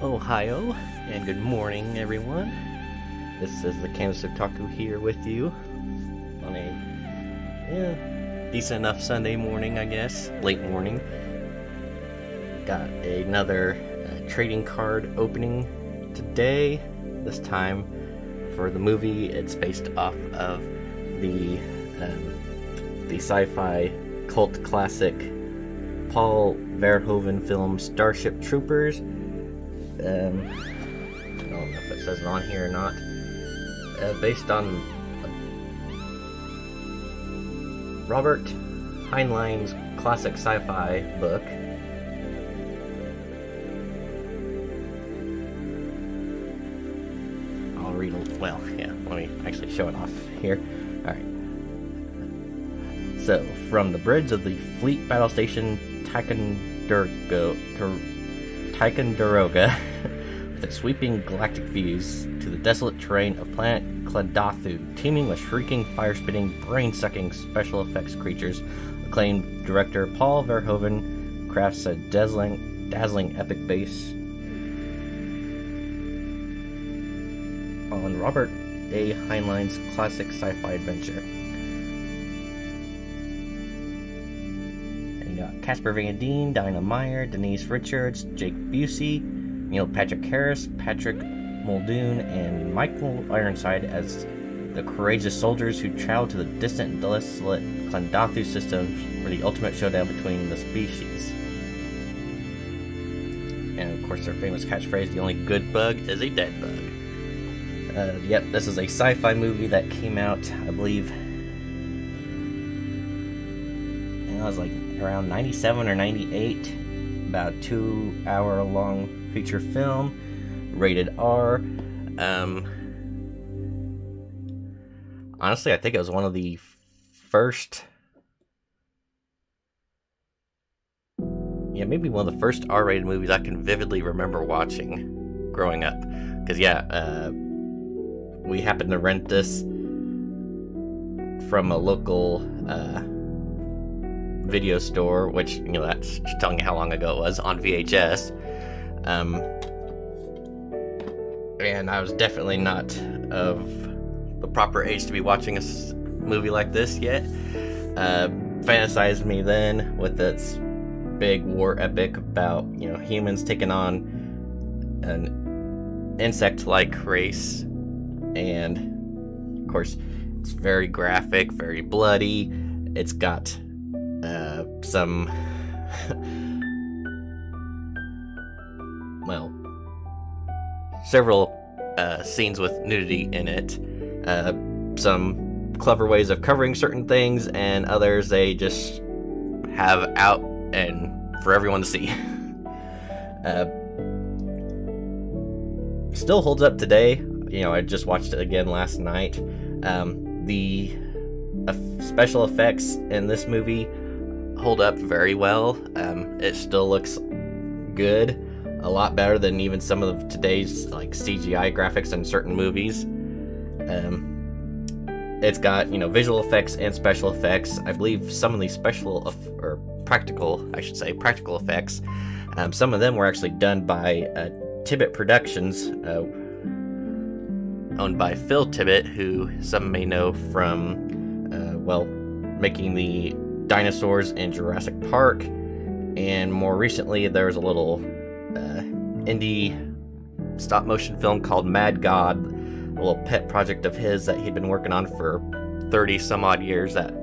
Ohio, and good morning, everyone. This is the Canvas Otaku here with you on a decent enough Sunday morning, I guess. Late morning. Got another trading card opening today. This time for the movie. It's based off of the sci-fi cult classic Paul Verhoeven film Starship Troopers. I don't know if it says it on here or not. Based on Robert Heinlein's classic sci-fi book. I'll read let me actually show it off here. Alright. So, from the bridge of the fleet battle station Ticonderoga, with its sweeping galactic views, to the desolate terrain of planet Klendathu, teeming with shrieking, fire-spitting, brain-sucking special effects creatures, acclaimed director Paul Verhoeven crafts a dazzling epic based on Robert A. Heinlein's classic sci-fi adventure. Casper Van Dien, Dinah Meyer, Denise Richards, Jake Busey, Neil Patrick Harris, Patrick Muldoon, and Michael Ironside as the courageous soldiers who travel to the distant and desolate Klendathu system for the ultimate showdown between the species. And of course their famous catchphrase, the only good bug is a dead bug. This is a sci-fi movie that came out, I believe, it was like around 97 or 98, about a 2-hour long feature film, rated R. Honestly, I think it was one of the first, maybe one of the first R-rated movies I can vividly remember watching growing up. Because we happened to rent this from a local video store, which, that's telling you how long ago it was, on VHS. And I was definitely not of the proper age to be watching a movie like this yet. Fantasized me then with its big war epic about, humans taking on an insect-like race. And, of course, it's very graphic, very bloody. It's got some several scenes with nudity in it. Some clever ways of covering certain things, and others they just have out and for everyone to see. Still holds up today. I just watched it again last night. The special effects in this movie hold up very well. It still looks good, a lot better than even some of today's like CGI graphics in certain movies. It's got visual effects and special effects. I believe some of these practical effects. Some of them were actually done by Tibbet Productions, owned by Phil Tibbet, who some may know from making the dinosaurs in Jurassic Park, and more recently there was a little indie stop motion film called Mad God, a little pet project of his that he'd been working on for 30 some odd years that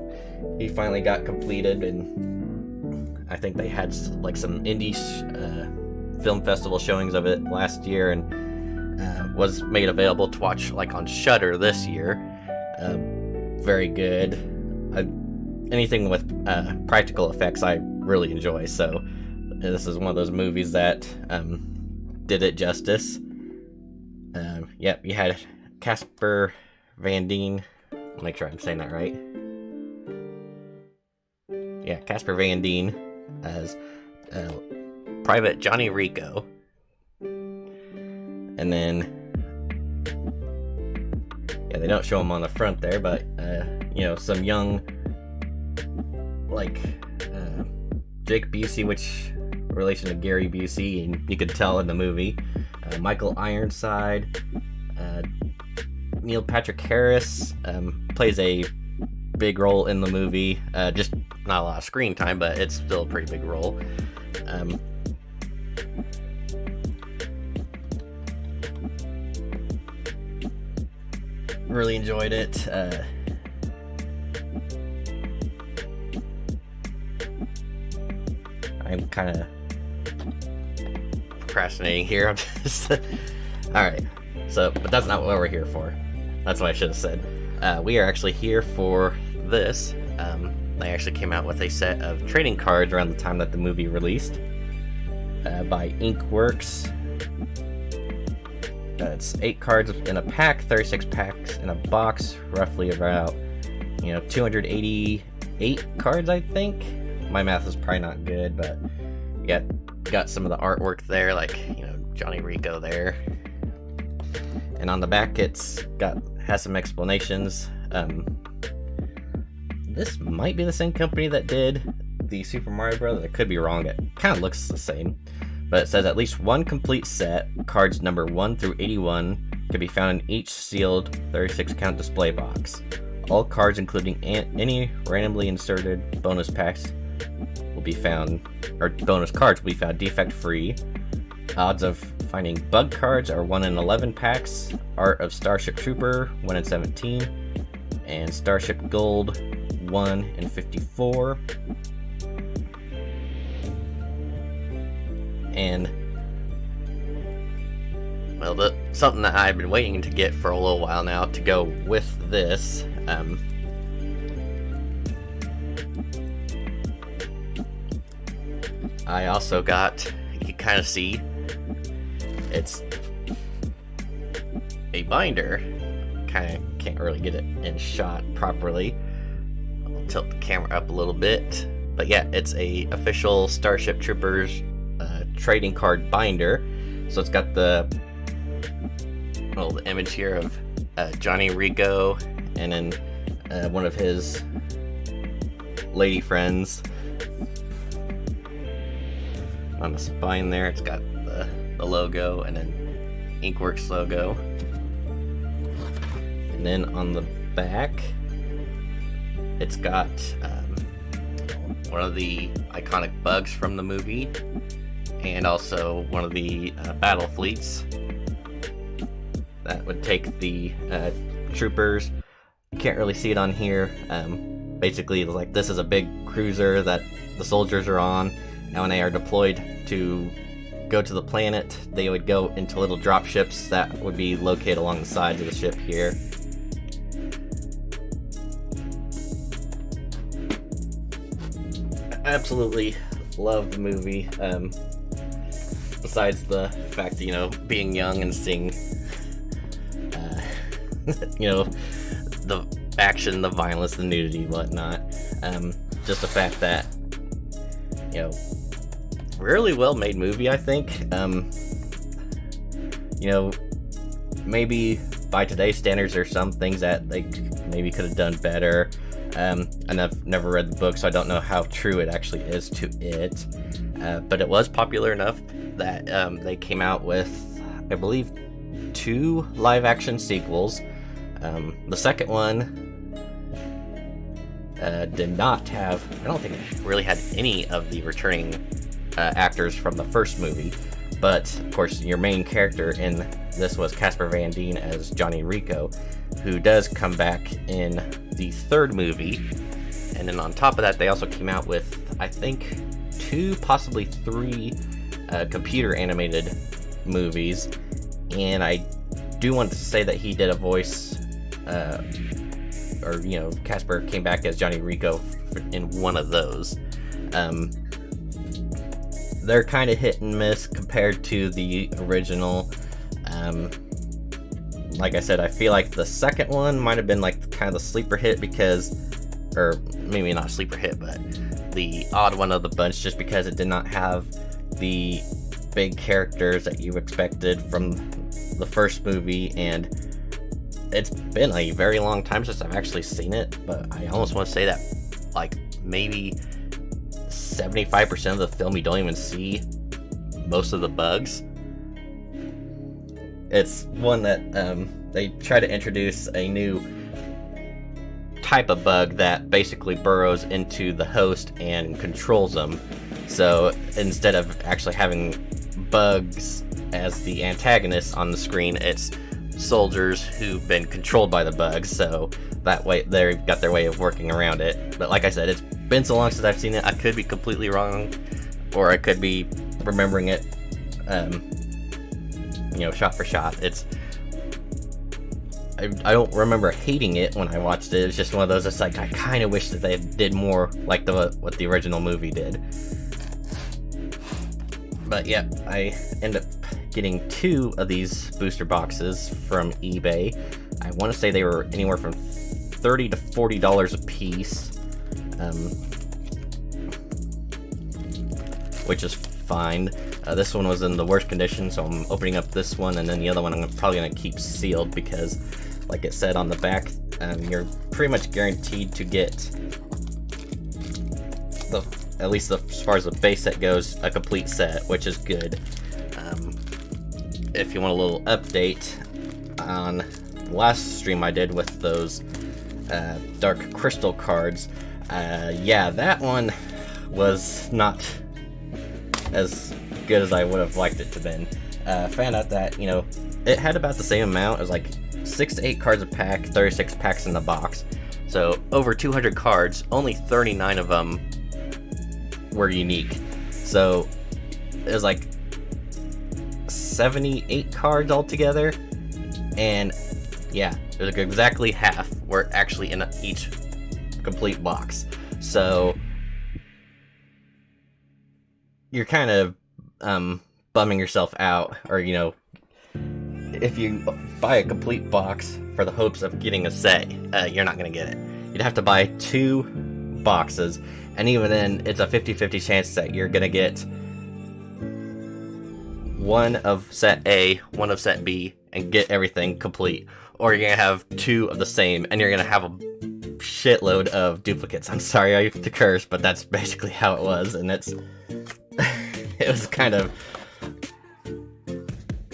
he finally got completed. And I think they had like some indie film festival showings of it last year, and was made available to watch like on Shudder this year. Very good. Anything with practical effects I really enjoy, so this is one of those movies that did it justice. Yep, you had Casper Van Dien. I'll make sure I'm saying that right. Yeah, Casper Van Dien as Private Johnny Rico. And then, yeah, they don't show him on the front there, but, some young, like, Jake Busey, which relation to Gary Busey, and you could tell in the movie. Michael Ironside, Neil Patrick Harris plays a big role in the movie. Just not a lot of screen time, but it's still a pretty big role. Really enjoyed it. I'm kind of procrastinating here. I'm just alright. But that's not what we're here for. That's what I should have said. We are actually here for this. They actually came out with a set of trading cards around the time that the movie released, by Inkworks. It's 8 cards in a pack, 36 packs in a box, roughly about 288 cards, I think. My math is probably not good, but yeah, got some of the artwork there, like Johnny Rico there. And on the back, has some explanations. This might be the same company that did the Super Mario Bros. I could be wrong. It kind of looks the same. But it says at least one complete set, cards number 1 through 81, can be found in each sealed 36 count display box. All cards, including any randomly inserted bonus packs, will be found, or bonus cards will be found defect free. Odds of finding bug cards are 1 in 11 packs. Art of Starship Trooper 1 in 17, and Starship Gold 1 in 54. And something that I've been waiting to get for a little while now to go with this. I also got, you can kind of see, it's a binder. Kind of can't really get it in shot properly. I'll tilt the camera up a little bit. But yeah, it's a official Starship Troopers trading card binder. So it's got the image here of Johnny Rico, and then one of his lady friends on the spine there. It's got the logo, and then Inkworks logo. And then on the back, it's got one of the iconic bugs from the movie, and also one of the battle fleets that would take the troopers. You can't really see it on here. Basically, like, this is a big cruiser that the soldiers are on, and when they are deployed to go to the planet, they would go into little drop ships that would be located along the sides of the ship here. Absolutely love the movie. Besides the fact that, being young and seeing, the action, the violence, the nudity, whatnot. Just the fact that, really well made movie, I think. Maybe by today's standards, there's some things that they maybe could have done better. And I've never read the book, so I don't know how true it actually is to it. But it was popular enough that they came out with, I believe, 2 live-action sequels. The second one did not have, I don't think it really had any of the returning actors from the first movie. But, of course, your main character in this was Casper Van Dien as Johnny Rico, who does come back in the third movie. And then on top of that, they also came out with, I think, 2, possibly 3 computer animated movies. And I do want to say that he did a voice, Casper came back as Johnny Rico in one of those. They're kind of hit and miss compared to the original. Like I said, I feel like the second one might have been like kind of the sleeper hit or maybe not sleeper hit, but the odd one of the bunch, just because it did not have the big characters that you expected from the first movie. And it's been a very long time since I've actually seen it, but I almost want to say that like maybe 75% of the film you don't even see most of the bugs. It's one that they try to introduce a new type of bug that basically burrows into the host and controls them. So instead of actually having bugs as the antagonists on the screen, it's soldiers who've been controlled by the bugs. So that way they've got their way of working around it. But like I said, it's been so long since I've seen it, I could be completely wrong, or I could be remembering it shot for shot. I don't remember hating it when I watched it. It's just one of those, it's like I kind of wish that they did more like what the original movie did. But yeah, I end up getting 2 of these booster boxes from eBay. I want to say they were anywhere from $30 to $40 a piece, which is fine. This one was in the worst condition, so I'm opening up this one, and then the other one I'm probably going to keep sealed because, like it said on the back, you're pretty much guaranteed to get, at least as far as the base set goes, a complete set, which is good. If you want a little update on the last stream I did with those Dark Crystal cards, yeah, that one was not as good as I would have liked it to been. Found out that, it had about the same amount. It was like 6 to 8 cards a pack, 36 packs in the box. So over 200 cards, only 39 of them were unique. So it was like 78 cards altogether. And yeah, it was like exactly half were actually in each complete box. So you're kind of bumming yourself out, or if you buy a complete box for the hopes of getting a set, you're not going to get it. You'd have to buy 2 boxes, and even then it's a 50-50 chance that you're going to get one of set A, one of set B, and get everything complete, or you're going to have 2 of the same and you're going to have a shitload of duplicates. I'm sorry I used to curse, but that's basically how it was. And it was kind of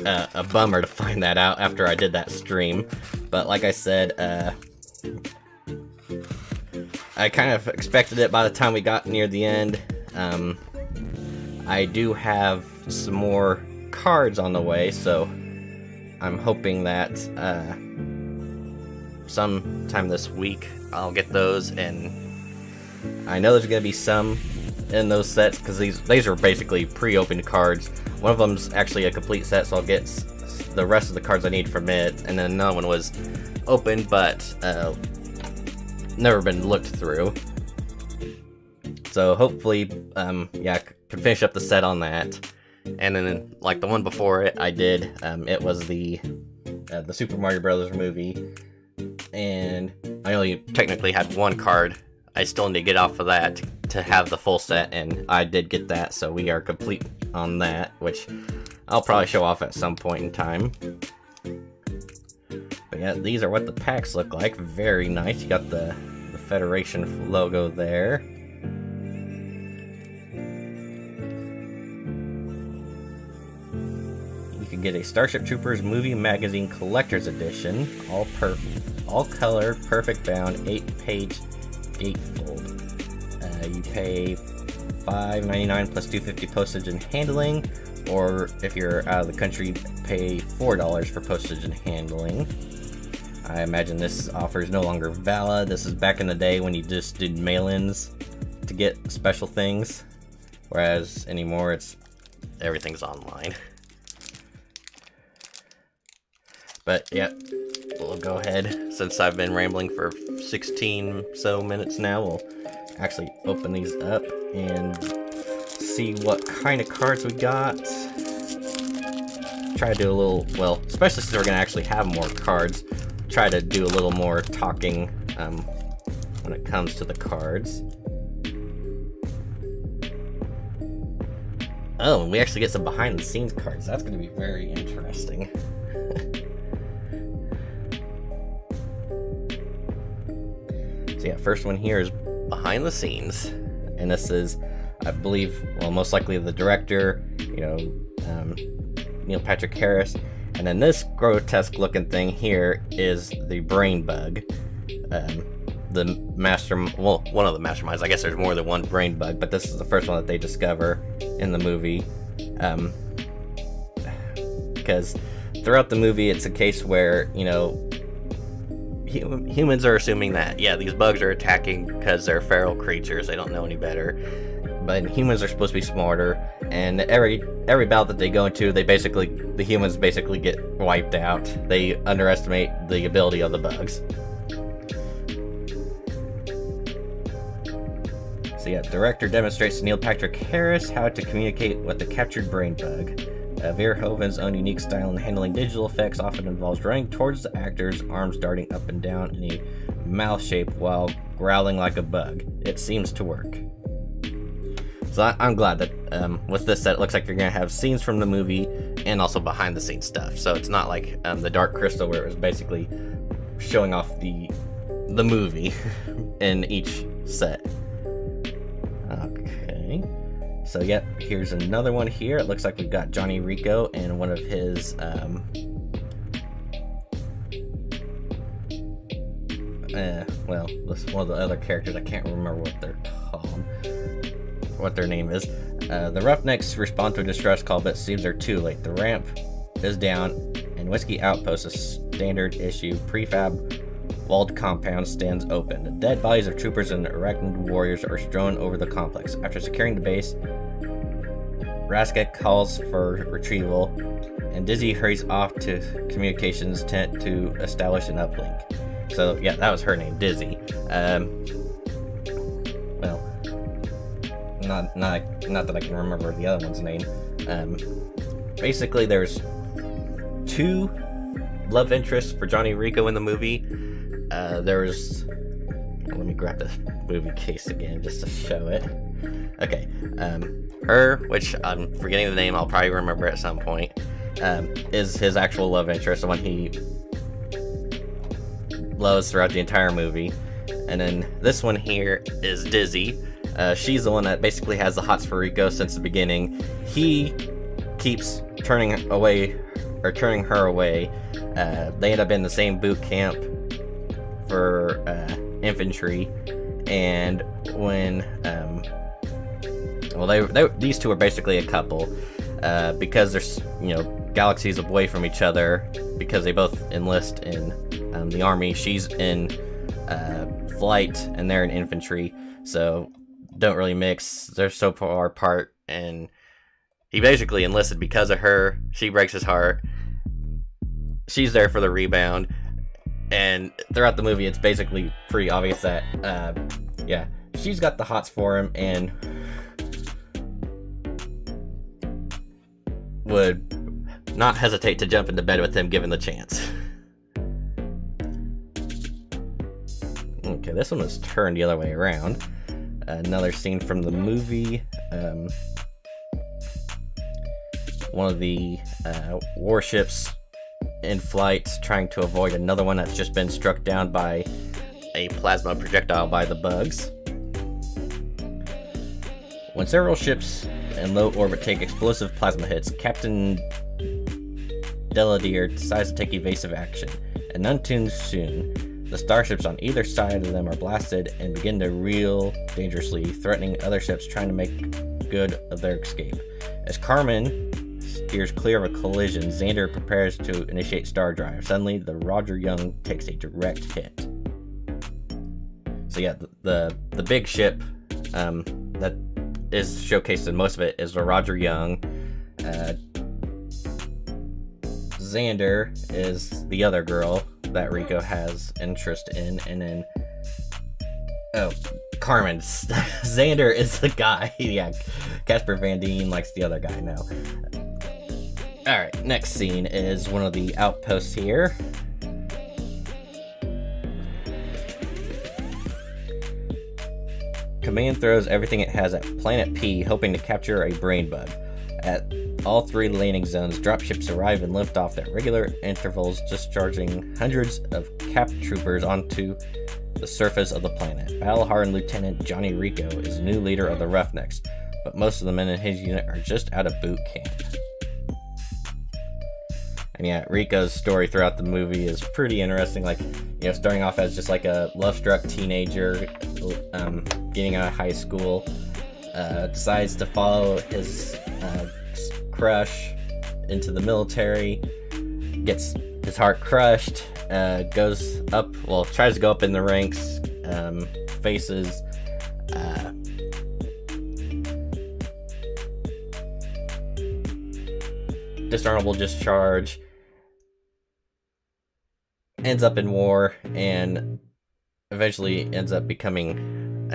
a bummer to find that out after I did that stream. But like I said, I kind of expected it by the time we got near the end. I do have some more cards on the way, so I'm hoping that sometime this week I'll get those, and I know there's going to be some in those sets because these are basically pre-opened cards. One of them's actually a complete set, so I'll get the rest of the cards I need from it, and then another one was open but never been looked through. So hopefully, yeah, I can finish up the set on that. And then, like the one before it, I did. It was the Super Mario Brothers movie, and I only technically had one card. I still need to get off of that to have the full set, and I did get that, so we are complete on that, which I'll probably show off at some point in time. But yeah, these are what the packs look like. Very nice. You got the Federation logo there. You can get a Starship Troopers Movie Magazine Collector's Edition, all color, perfect bound, 8-page gatefold. You pay $5.99 plus $2.50 postage and handling, or if you're out of the country, pay $4 for postage and handling. I imagine this offer is no longer valid. This is back in the day when you just did mail-ins to get special things, whereas anymore everything's online. But yeah, we'll go ahead, since I've been rambling for 16 so minutes now, we'll actually open these up and see what kind of cards we got. Try to do a little, well, especially since we're going to actually have more cards, try to do a little more talking when it comes to the cards. Oh, and we actually get some behind the scenes cards. That's going to be very interesting. So yeah, first one here is behind the scenes, and this is, I believe, well, most likely the director, Neil Patrick Harris, and then this grotesque looking thing here is the brain bug. The one of the masterminds. I guess there's more than one brain bug, but this is the first one that they discover in the movie. Because throughout the movie, it's a case where, humans are assuming that, yeah, these bugs are attacking because they're feral creatures, they don't know any better. But humans are supposed to be smarter, and every battle that they go into, the humans basically get wiped out. They underestimate the ability of the bugs. So yeah, director demonstrates to Neil Patrick Harris how to communicate with the captured brain bug. Verhoeven's own unique style in handling digital effects often involves running towards the actors, arms darting up and down in a mouth shape while growling like a bug. It seems to work. So I'm glad that with this set, it looks like you're going to have scenes from the movie and also behind the scenes stuff. So it's not like the Dark Crystal, where it was basically showing off the movie in each set. Okay. So yep, here's another one here. It looks like we've got Johnny Rico and one of his well, this one of the other characters. I can't remember what they're called, what their name is. The Roughnecks respond to a distress call, but it seems they're too late. The ramp is down, and Whiskey Outpost, a standard issue prefab walled compound, stands open. The dead bodies of troopers and arachnid warriors are strewn over the complex. After securing the base, Rasket calls for retrieval, and Dizzy hurries off to communications tent to establish an uplink. So yeah, that was her name, Dizzy. Well, not that I can remember the other one's name. Basically, there's two love interests for Johnny Rico in the movie. There's, let me grab the movie case again just to show it. Okay, her, which I'm forgetting the name, I'll probably remember at some point, is his actual love interest, the one he loves throughout the entire movie. And then this one here is Dizzy. She's the one that basically has the hots for Rico since the beginning. He keeps turning her away. They end up in the same boot camp for infantry, and when these two are basically a couple, because they're galaxies away from each other, because they both enlist in the army. She's in flight and they're in infantry, so don't really mix. They're so far apart, and he basically enlisted because of her. She breaks his heart. She's there for the rebound, and throughout the movie, it's basically pretty obvious that, yeah, she's got the hots for him, and would not hesitate to jump into bed with him given the chance. Okay, this one was turned the other way around. Another scene from the movie. One of the warships in flight trying to avoid another one that's just been struck down by a plasma projectile by the bugs. When several ships in low orbit take explosive plasma hits, Captain Deladier decides to take evasive action, and none too soon. The starships on either side of them are blasted and begin to reel dangerously, threatening other ships trying to make good of their escape. As Carmen steers clear of a collision, Xander prepares to initiate star drive. Suddenly, the Roger Young takes a direct hit. So yeah, the big ship that is showcased in most of it is the Roger Young. Xander is the other girl that Rico has interest in, and then Carmen. Xander is the guy. Yeah, Casper Van Dien likes the other guy now. Alright, next scene is one of the outposts here. Command throws everything it has at Planet P, hoping to capture a brain bug. At all three landing zones, dropships arrive and lift off at regular intervals, discharging hundreds of cap troopers onto the surface of the planet. Battle-hardened Lieutenant Johnny Rico is the new leader of the Roughnecks, but most of the men in his unit are just out of boot camp. And yeah, Rico's story throughout the movie is pretty interesting, like, you know, starting off as just like a love-struck teenager, getting out of high school, decides to follow his crush into the military, gets his heart crushed, goes up, well, tries to go up in the ranks, faces dishonorable discharge, ends up in war, and eventually ends up becoming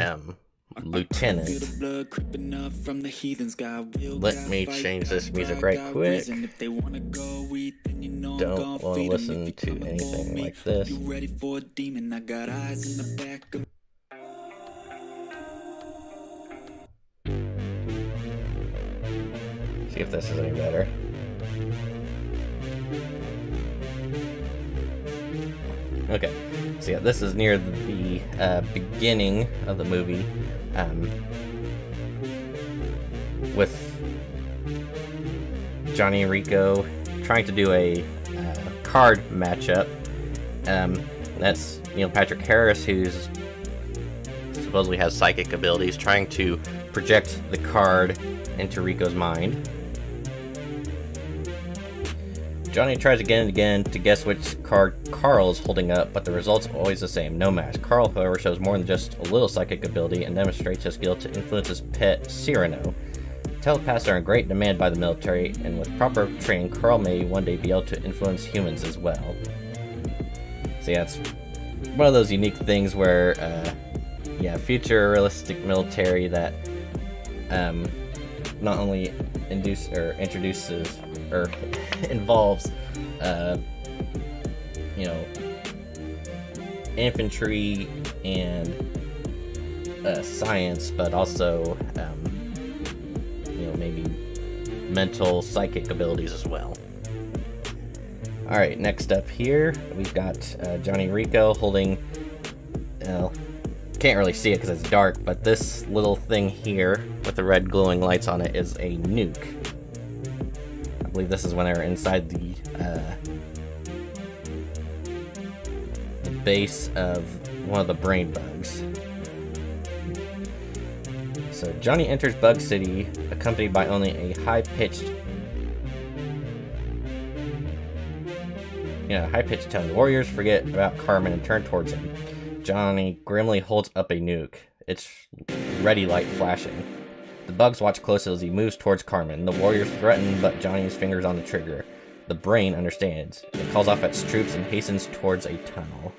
lieutenant. Let me change this music right quick. Don't want to listen to anything like this. See if this is any better. Okay, so yeah, this is near the beginning of the movie, with Johnny and Rico trying to do a card matchup. That's Neil Patrick Harris, who's supposedly has psychic abilities, trying to project the card into Rico's mind. Johnny tries again and again to guess which card Carl is holding up, but the result's always the same, no match. Carl, however, shows more than just a little psychic ability and demonstrates his skill to influence his pet, Cyrano. Telepaths are in great demand by the military, and with proper training, Carl may one day be able to influence humans as well. So yeah, it's one of those unique things where, future-realistic military that not only introduces or involves, infantry and science, but also, maybe mental, psychic abilities as well. Alright, next up here, we've got Johnny Rico holding, can't really see it because it's dark, but this little thing here with the red glowing lights on it is a nuke. I believe this is when they're inside the base of one of the brain bugs. So Johnny enters Bug City accompanied by only a high-pitched tone. The warriors forget about Carmen and turn towards him. Johnny grimly holds up a nuke. It's ready light flashing. The bugs watch closely as he moves towards Carmen. The warriors threaten, but Johnny's fingers on the trigger. The brain understands. It calls off its troops and hastens towards a tunnel.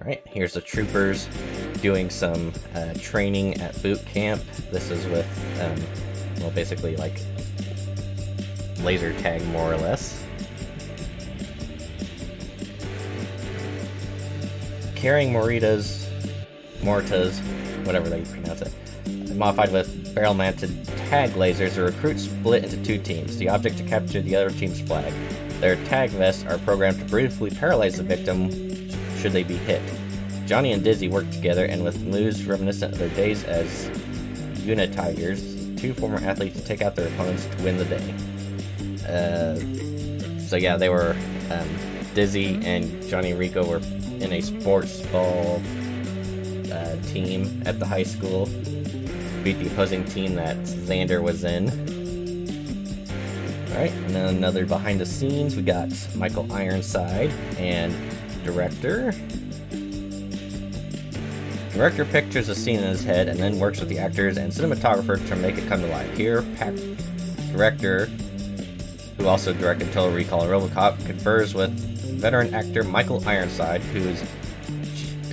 Alright, here's the troopers doing some training at boot camp. This is with, well, basically like laser tag, more or less. Carrying Mortas, whatever they pronounce it, modified with barrel-mounted tag lasers, the recruits split into two teams. The object to capture the other team's flag. Their tag vests are programmed to briefly paralyze the victim should they be hit. Johnny and Dizzy work together, and with moves reminiscent of their days as Unitigers, two former athletes to take out their opponents to win the day. So yeah, they were, Dizzy and Johnny Rico were in a sports ball team at the high school. Beat the opposing team that Xander was in. Alright, and then another behind the scenes, we got Michael Ironside and director. Director pictures a scene in his head and then works with the actors and cinematographer to make it come to life. Here, director, who also directed Total Recall and RoboCop, confers with veteran actor Michael Ironside, who's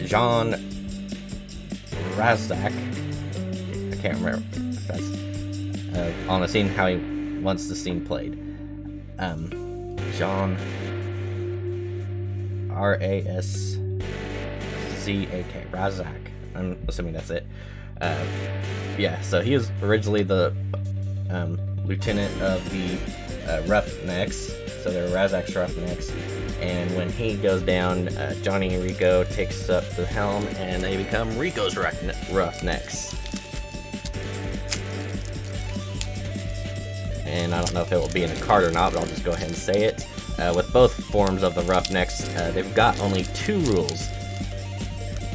John Razak. I can't remember if that's on the scene how he wants the scene played. John R-A-S-Z-A-K, Razak. I'm assuming that's it. Yeah, so he was originally the lieutenant of the Roughnecks, so they're Razak's Roughnecks, and when he goes down, Johnny and Rico takes up the helm, and they become Rico's Roughnecks. And I don't know if it will be in the card or not, but I'll just go ahead and say it. With both forms of the Roughnecks, they've got only two rules.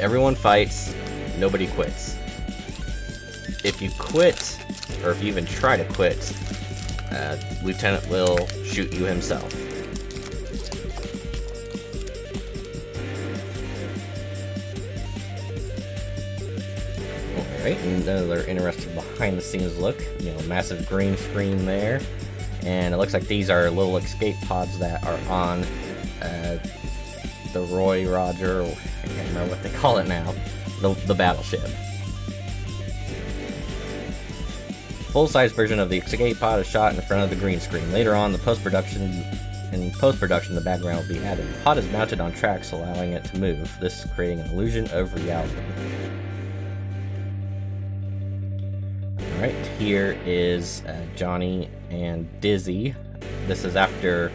Everyone fights, nobody quits. If you quit, or if you even try to quit, Lieutenant will shoot you himself. Alright, another interesting behind the scenes look. You know, massive green screen there. And it looks like these are little escape pods that are on the Roy Roger, I can't remember what they call it now, the battleship. Full-size version of the escape pod is shot in front of the green screen. Later on, in post-production, the background will be added. The pod is mounted on tracks, allowing it to move, this creating an illusion of reality. Alright, here is Johnny and Dizzy. This is after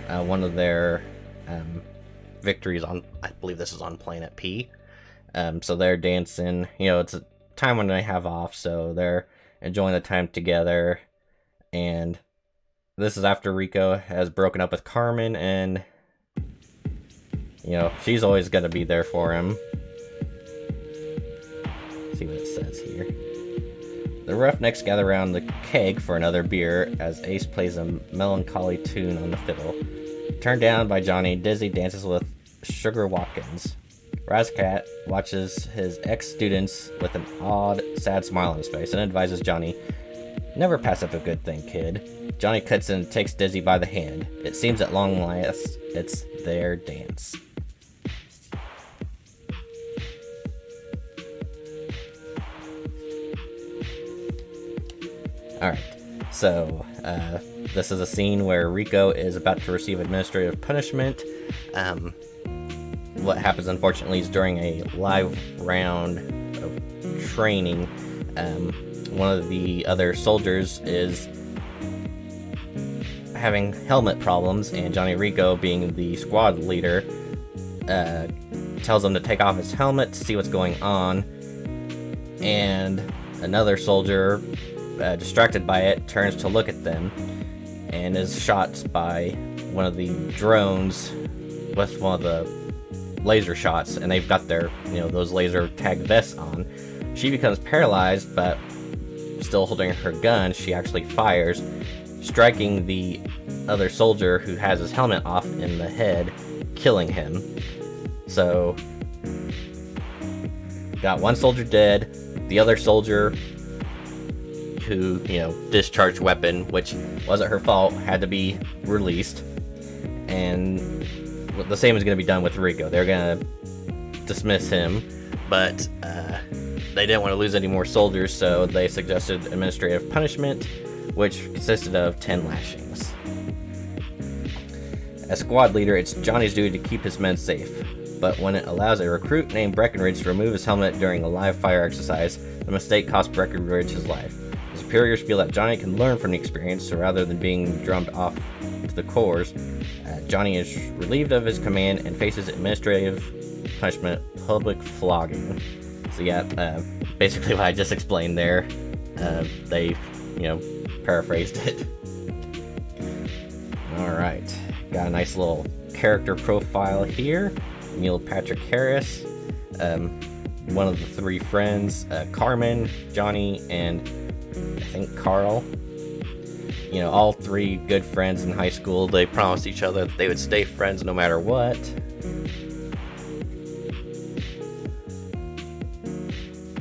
one of their victories on, I believe this is on Planet P. So they're dancing. You know, it's a time when they have off, so they're enjoying the time together. And this is after Rico has broken up with Carmen, and you know, she's always gonna be there for him. Let's see what it says here. The Roughnecks gather around the keg for another beer as Ace plays a melancholy tune on the fiddle. Turned down by Johnny, Dizzy dances with Sugar Watkins. Razcat watches his ex-students with an odd, sad smile on his face and advises Johnny, "Never pass up a good thing, kid." Johnny cuts in and takes Dizzy by the hand. It seems at long last, it's their dance. Alright, so this is a scene where Rico is about to receive administrative punishment. What happens, unfortunately, is during a live round of training, one of the other soldiers is having helmet problems, and Johnny Rico, being the squad leader, tells him to take off his helmet to see what's going on, and another soldier, distracted by it, turns to look at them and is shot by one of the drones with one of the laser shots, and they've got their, you know, those laser tag vests on. She becomes paralyzed, but still holding her gun, she actually fires, striking the other soldier who has his helmet off in the head, killing him. So got one soldier dead, the other soldier who, discharged weapon, which wasn't her fault, had to be released. And the same is going to be done with Rico. They're going to dismiss him, but they didn't want to lose any more soldiers, so they suggested administrative punishment, which consisted of 10 lashings. As squad leader, it's Johnny's duty to keep his men safe, but when it allows a recruit named Breckenridge to remove his helmet during a live fire exercise, the mistake cost Breckenridge his life. The superiors feel that Johnny can learn from the experience, so rather than being drummed off to the corps, Johnny is relieved of his command and faces administrative punishment, public flogging. So yeah, basically what I just explained there, they, paraphrased it. Alright, got a nice little character profile here. Neil Patrick Harris, one of the three friends, Carmen, Johnny, and I think Carl. All three good friends in high school. They promised each other that they would stay friends no matter what.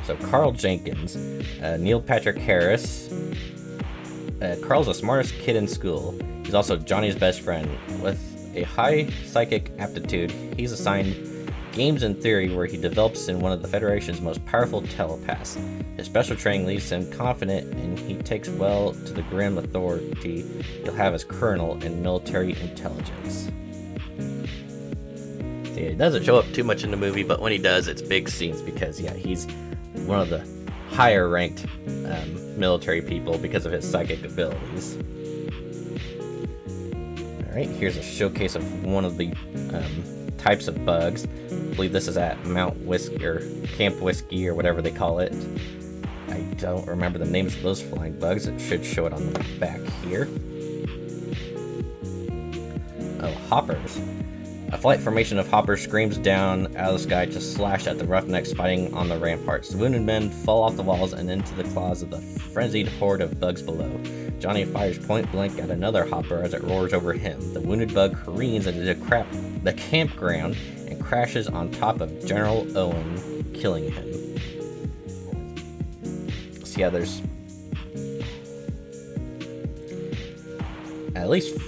So Carl Jenkins, Neil Patrick Harris. Carl's the smartest kid in school. He's also Johnny's best friend. With a high psychic aptitude, he's assigned games in theory where he develops in one of the Federation's most powerful telepaths. His special training leaves him confident, and he takes well to the grim authority he'll have as colonel in military intelligence. So yeah, he doesn't show up too much in the movie, but when he does, it's big scenes because he's one of the higher ranked military people because of his psychic abilities. Alright, here's a showcase of one of the types of bugs. I believe this is at Mount Whiskey or Camp Whiskey or whatever they call it. I don't remember the names of those flying bugs. It should show it on the back here. Oh, hoppers. A flight formation of hoppers screams down out of the sky to slash at the roughnecks fighting on the ramparts. The wounded men fall off the walls and into the claws of the frenzied horde of bugs below. Johnny fires point blank at another hopper as it roars over him. The wounded bug careens into the campground and crashes on top of General Owen, killing him. So yeah, there's at least,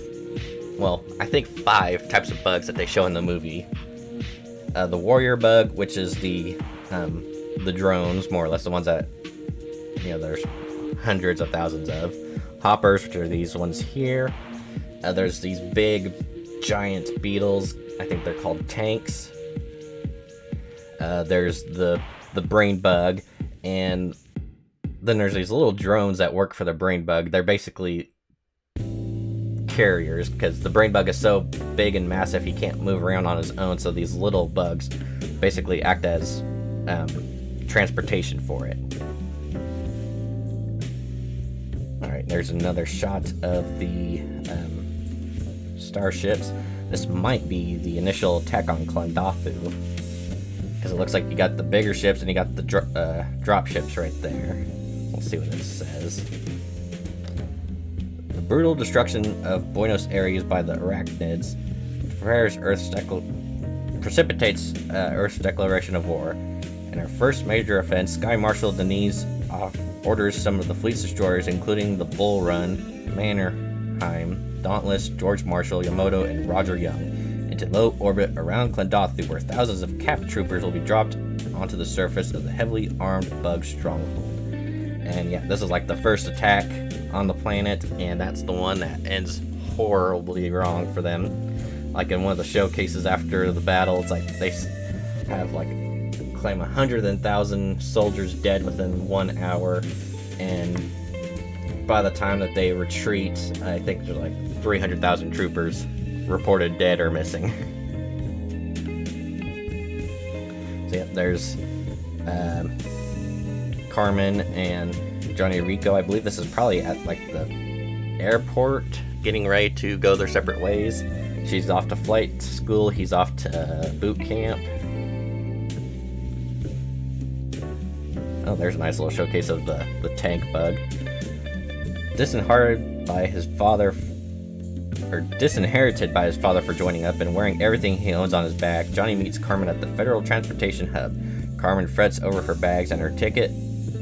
I think 5 types of bugs that they show in the movie. The warrior bug, which is the drones, more or less, the ones that, there's hundreds of thousands of. Hoppers, which are these ones here. There's these big, giant beetles. I think they're called tanks. There's the brain bug, and then there's these little drones that work for the brain bug. They're basically carriers, because the brain bug is so big and massive he can't move around on his own, so these little bugs basically act as transportation for it. Alright, there's another shot of the starships. This might be the initial attack on Klendathu, because it looks like you got the bigger ships and you got the drop ships right there. We'll see what it says. The brutal destruction of Buenos Aires by the arachnids precipitates Earth's declaration of war. In her first major offense, Sky Marshal Denise orders some of the fleet's destroyers, including the Bull Run, Mannerheim, Dauntless, George Marshall, Yamato, and Roger Young, into low orbit around Klendathu, where thousands of cap troopers will be dropped onto the surface of the heavily armed bug stronghold. And yeah, this is like the first attack on the planet, and that's the one that ends horribly wrong for them. Like in one of the showcases after the battle, it's like they have claim 100,000 soldiers dead within 1 hour, and by the time that they retreat, I think there's 300,000 troopers reported dead or missing. So yeah, there's Carmen and Johnny Rico. I believe this is probably at the airport, getting ready to go their separate ways. She's off to flight school, he's off to boot camp. Oh, there's a nice little showcase of the tank bug. Disinherited by his father for joining up and wearing everything he owns on his back, Johnny meets Carmen at the Federal Transportation Hub. Carmen frets over her bags and her ticket,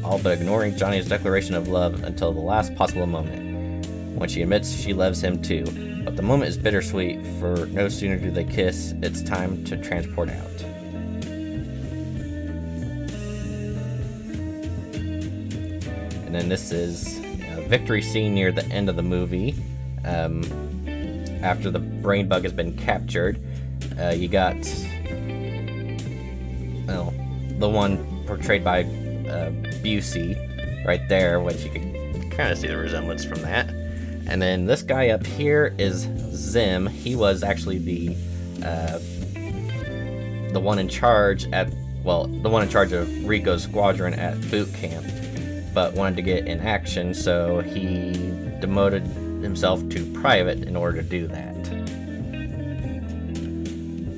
all but ignoring Johnny's declaration of love until the last possible moment, when she admits she loves him too. But the moment is bittersweet, for no sooner do they kiss, it's time to transport out. And then this is a victory scene near the end of the movie. After the brain bug has been captured, you got the one portrayed by Busey right there, which you can kind of see the resemblance from that. And then this guy up here is Zim. He was actually the one in charge of Rico's squadron at boot camp, but wanted to get in action, so he demoted himself to private in order to do that.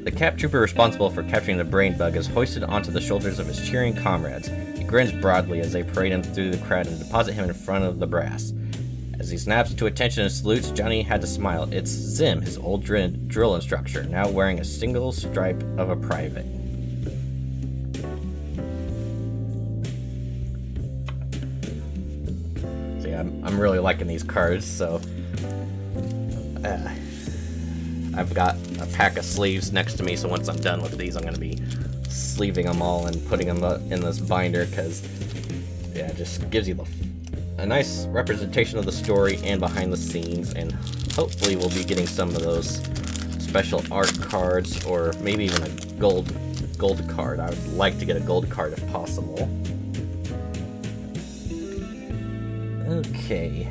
The cap trooper responsible for capturing the brain bug is hoisted onto the shoulders of his cheering comrades. He grins broadly as they parade him through the crowd and deposit him in front of the brass. As he snaps to attention and salutes, Johnny had to smile. It's Zim, his old drill instructor, now wearing a single stripe of a private. So yeah, I'm really liking these cards, so I've got a pack of sleeves next to me, so once I'm done with these, I'm going to be sleeving them all and putting them in this binder, because yeah, it just gives you a nice representation of the story and behind the scenes, and hopefully we'll be getting some of those special art cards, or maybe even a gold card. I would like to get a gold card if possible. Okay,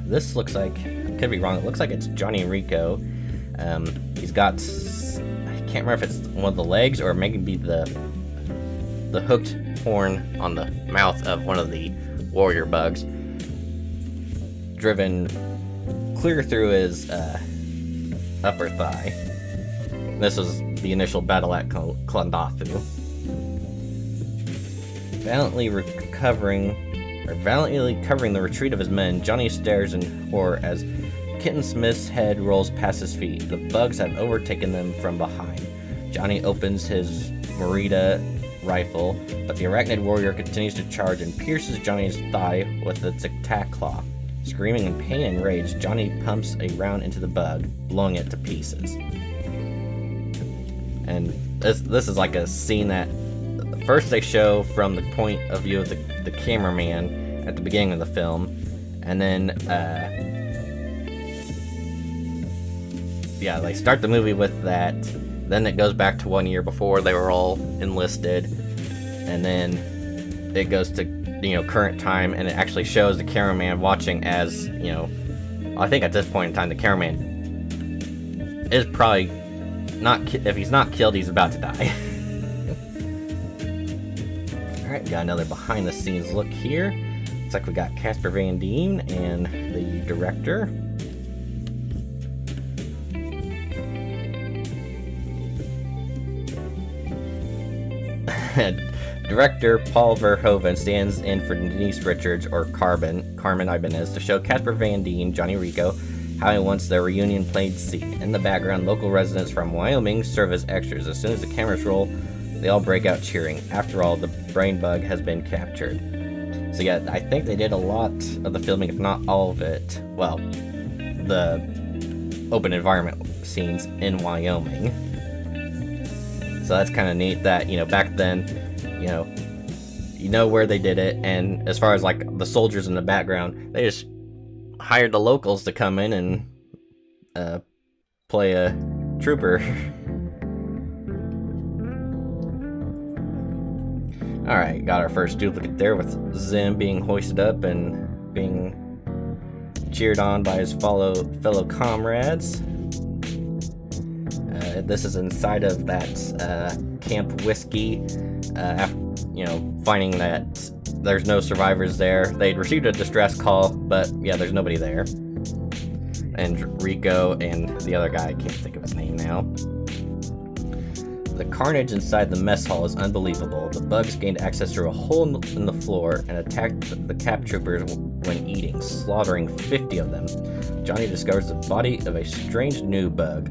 this looks like, I could be wrong, it looks like it's Johnny Rico. He's got, I can't remember if it's one of the legs or maybe the hooked horn on the mouth of one of the warrior bugs, driven clear through his upper thigh. This was the initial battle at Klandathu. Valiantly covering the retreat of his men, Johnny stares in horror as Kitten Smith's head rolls past his feet. The bugs have overtaken them from behind. Johnny opens his Merida rifle, but the arachnid warrior continues to charge and pierces Johnny's thigh with its attack claw. Screaming in pain and rage, Johnny pumps a round into the bug, blowing it to pieces. And this is like a scene that first they show from the point of view of the cameraman at the beginning of the film, and then they start the movie with that. Then it goes back to 1 year before they were all enlisted, and then it goes to current time, and it actually shows the cameraman watching as I think at this point in time the cameraman is probably not, if he's not killed, he's about to die. Alright, got another behind the scenes look here. Looks like we got Casper Van Dien and the director. Director Paul Verhoeven stands in for Denise Richards, or Carmen Ibanez, to show Casper Van Dien, Johnny Rico, how he wants their reunion played scene. In the background, local residents from Wyoming serve as extras. As soon as the cameras roll, they all break out cheering. After all, the brain bug has been captured. So yeah, I think they did a lot of the filming, if not all of it, well, the open environment scenes in Wyoming. So that's kind of neat that, back then, you know where they did it, and as far as like the soldiers in the background, they just hired the locals to come in and play a trooper. Alright, got our first duplicate there with Zim being hoisted up and being cheered on by his fellow comrades. This is inside of that Camp Whiskey, after, finding that there's no survivors there. They'd received a distress call, but yeah, there's nobody there. And Rico and the other guy, I can't think of his name now. The carnage inside the mess hall is unbelievable. The bugs gained access through a hole in the floor and attacked the cap troopers when eating, slaughtering 50 of them. Johnny discovers the body of a strange new bug.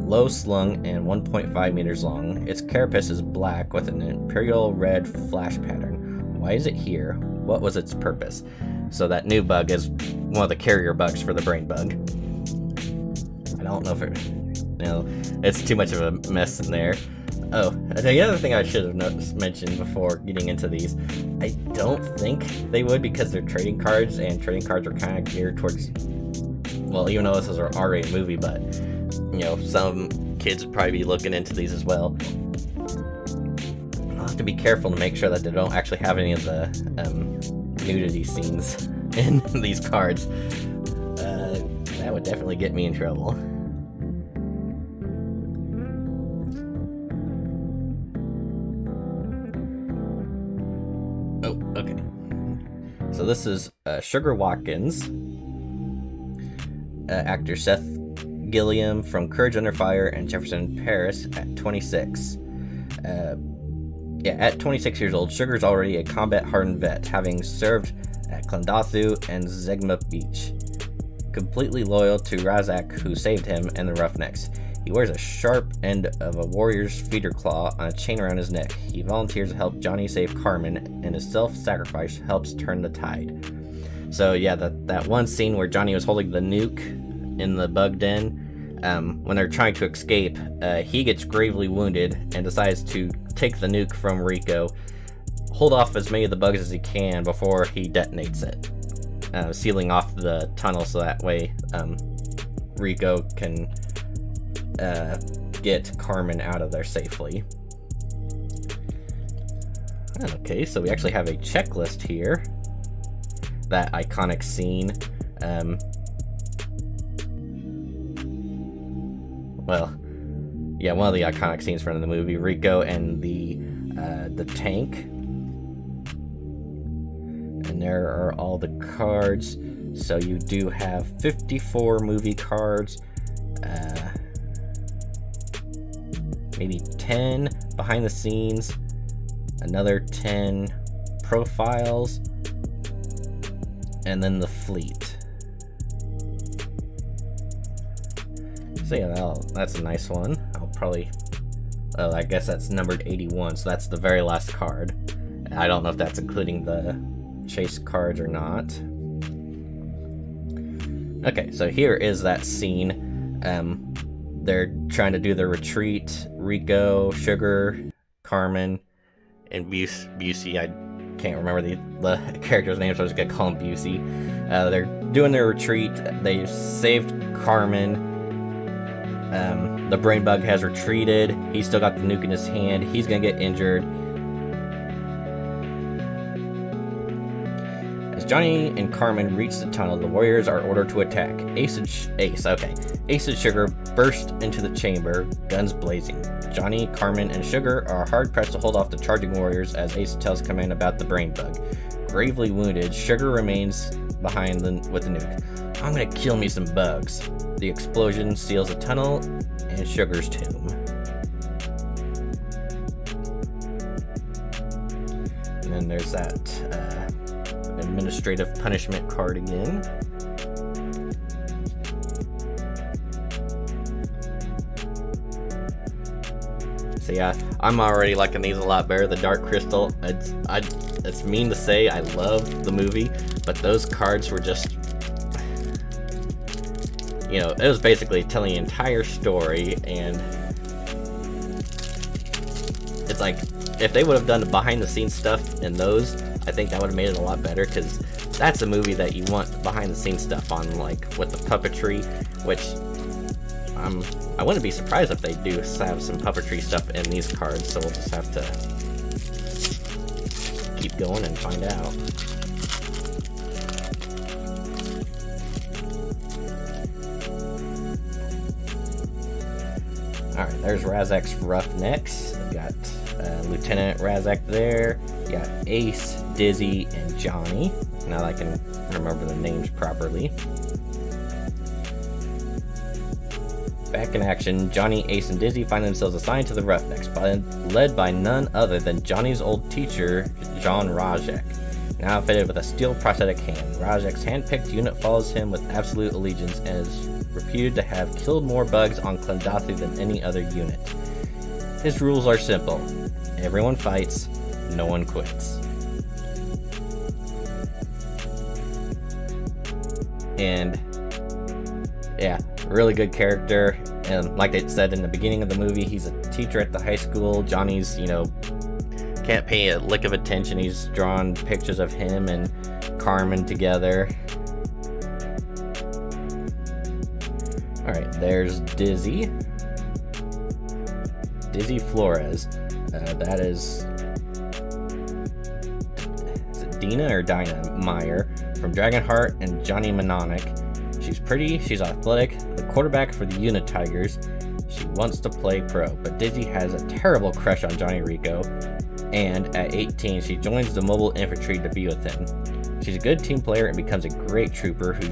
low slung and 1.5 meters long. Its carapace is black with an imperial red flash pattern. Why is it here? What was its purpose? So that new bug is one of the carrier bugs for the brain bug. I don't know if it's too much of a mess in there. Oh, the other thing I should have mentioned before getting into these, I don't think they would because they're trading cards, and trading cards are kind of geared towards, well, even though this is an R-rated movie, but, some kids would probably be looking into these as well. I'll have to be careful to make sure that they don't actually have any of the nudity scenes in these cards. That would definitely get me in trouble. Oh, okay. So this is Sugar Watkins, actor Seth Gilliam from Courage Under Fire and Jefferson Paris at 26. At 26 years old, Sugar's already a combat-hardened vet, having served at Klendathu and Zegma Beach. Completely loyal to Razak, who saved him, and the Roughnecks. He wears a sharp end of a warrior's feeder claw on a chain around his neck. He volunteers to help Johnny save Carmen, and his self-sacrifice helps turn the tide. So yeah, that one scene where Johnny was holding the nuke in the bug den, when they're trying to escape, he gets gravely wounded and decides to take the nuke from Rico, hold off as many of the bugs as he can before he detonates it, sealing off the tunnel so that way Rico can get Carmen out of there safely. Okay, so we actually have a checklist here. That iconic scene. Well, yeah, one of the iconic scenes from the movie, Rico and the tank. And there are all the cards. So you do have 54 movie cards, maybe 10 behind the scenes, another 10 profiles, and then the fleet. So yeah, that's a nice one. I'll probably, I guess that's numbered 81, so that's the very last card. I don't know if that's including the chase cards or not. Okay, so here is that scene. They're trying to do their retreat. Rico, Sugar, Carmen, and Busey. I can't remember the character's name, so I'm just gonna call him Busey. They're doing their retreat. They saved Carmen. The brain bug has retreated. He's still got the nuke in his hand. He's gonna get injured. As Johnny and Carmen reach the tunnel, the warriors are ordered to attack. Ace and Sugar burst into the chamber, guns blazing. Johnny, Carmen, and Sugar are hard-pressed to hold off the charging warriors as Ace tells command about the brain bug. Gravely wounded, Sugar remains behind with the nuke. I'm gonna kill me some bugs. The explosion seals a tunnel and Sugar's tomb. And then there's that administrative punishment card again. So yeah, I'm already liking these a lot better. The Dark Crystal, it's mean to say, I love the movie, but those cards were just, it was basically telling the entire story, and it's like, if they would have done the behind the scenes stuff in those, I think that would have made it a lot better, because that's a movie that you want behind the scenes stuff on, like with the puppetry, which I wouldn't be surprised if they do have some puppetry stuff in these cards, so we'll just have to keep going and find out. Alright, there's Razak's Roughnecks. We got Lieutenant Razak there. You got Ace, Dizzy, and Johnny. Now that I can remember the names properly. Back in action, Johnny, Ace, and Dizzy find themselves assigned to the Roughnecks, led by none other than Johnny's old teacher, John Razak, now fitted with a steel prosthetic hand. Rajak's hand-picked unit follows him with absolute allegiance and is reputed to have killed more bugs on Klendathu than any other unit. His rules are simple. Everyone fights, no one quits. And yeah, really good character. And like they said in the beginning of the movie, he's a teacher at the high school. Johnny's, can't pay a lick of attention. He's drawn pictures of him and Carmen together. Alright, there's Dizzy. Dizzy Flores. That is it Dina or Dinah Meyer from Dragonheart and Johnny Mnemonic. She's pretty, she's athletic, the quarterback for the Unit Tigers. She wants to play pro, but Dizzy has a terrible crush on Johnny Rico, and at 18 she joins the mobile infantry to be with him. She's a good team player and becomes a great trooper who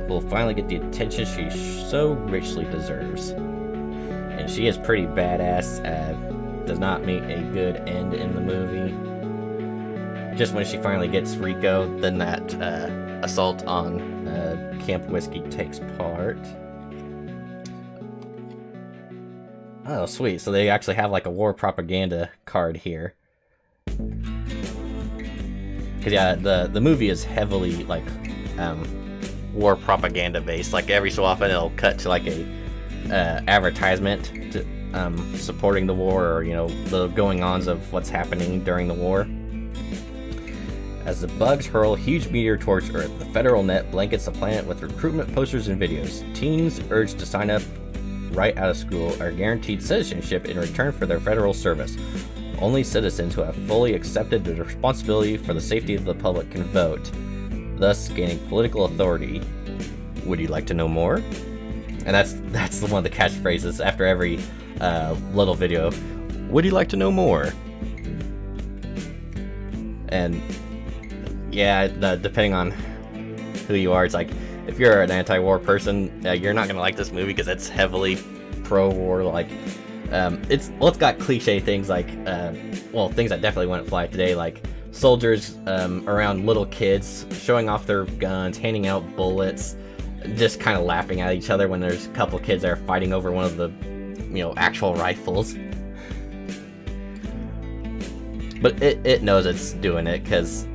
will finally get the attention she so richly deserves. And she is pretty badass, does not meet a good end in the movie. Just when she finally gets Rico, then that assault on Camp Whiskey takes part. Oh, sweet. So they actually have like a war propaganda card here. Because yeah, the movie is heavily like war propaganda based. Like every so often it'll cut to like a advertisement to, supporting the war, or the going-ons of what's happening during the war. As the bugs hurl a huge meteor towards Earth, the federal net blankets the planet with recruitment posters and videos. Teens urged to sign up right out of school are guaranteed citizenship in return for their federal service. Only citizens who have fully accepted the responsibility for the safety of the public can vote, thus gaining political authority. Would you like to know more? And that's one of the catchphrases after every little video. Would you like to know more? And yeah, depending on who you are, it's like, if you're an anti-war person, you're not gonna like this movie because it's heavily pro-war. Like, it's got cliche things like, things that definitely wouldn't fly today, like soldiers around little kids showing off their guns, handing out bullets, just kind of laughing at each other when there's a couple kids that are fighting over one of the, actual rifles. But it knows it's doing it because.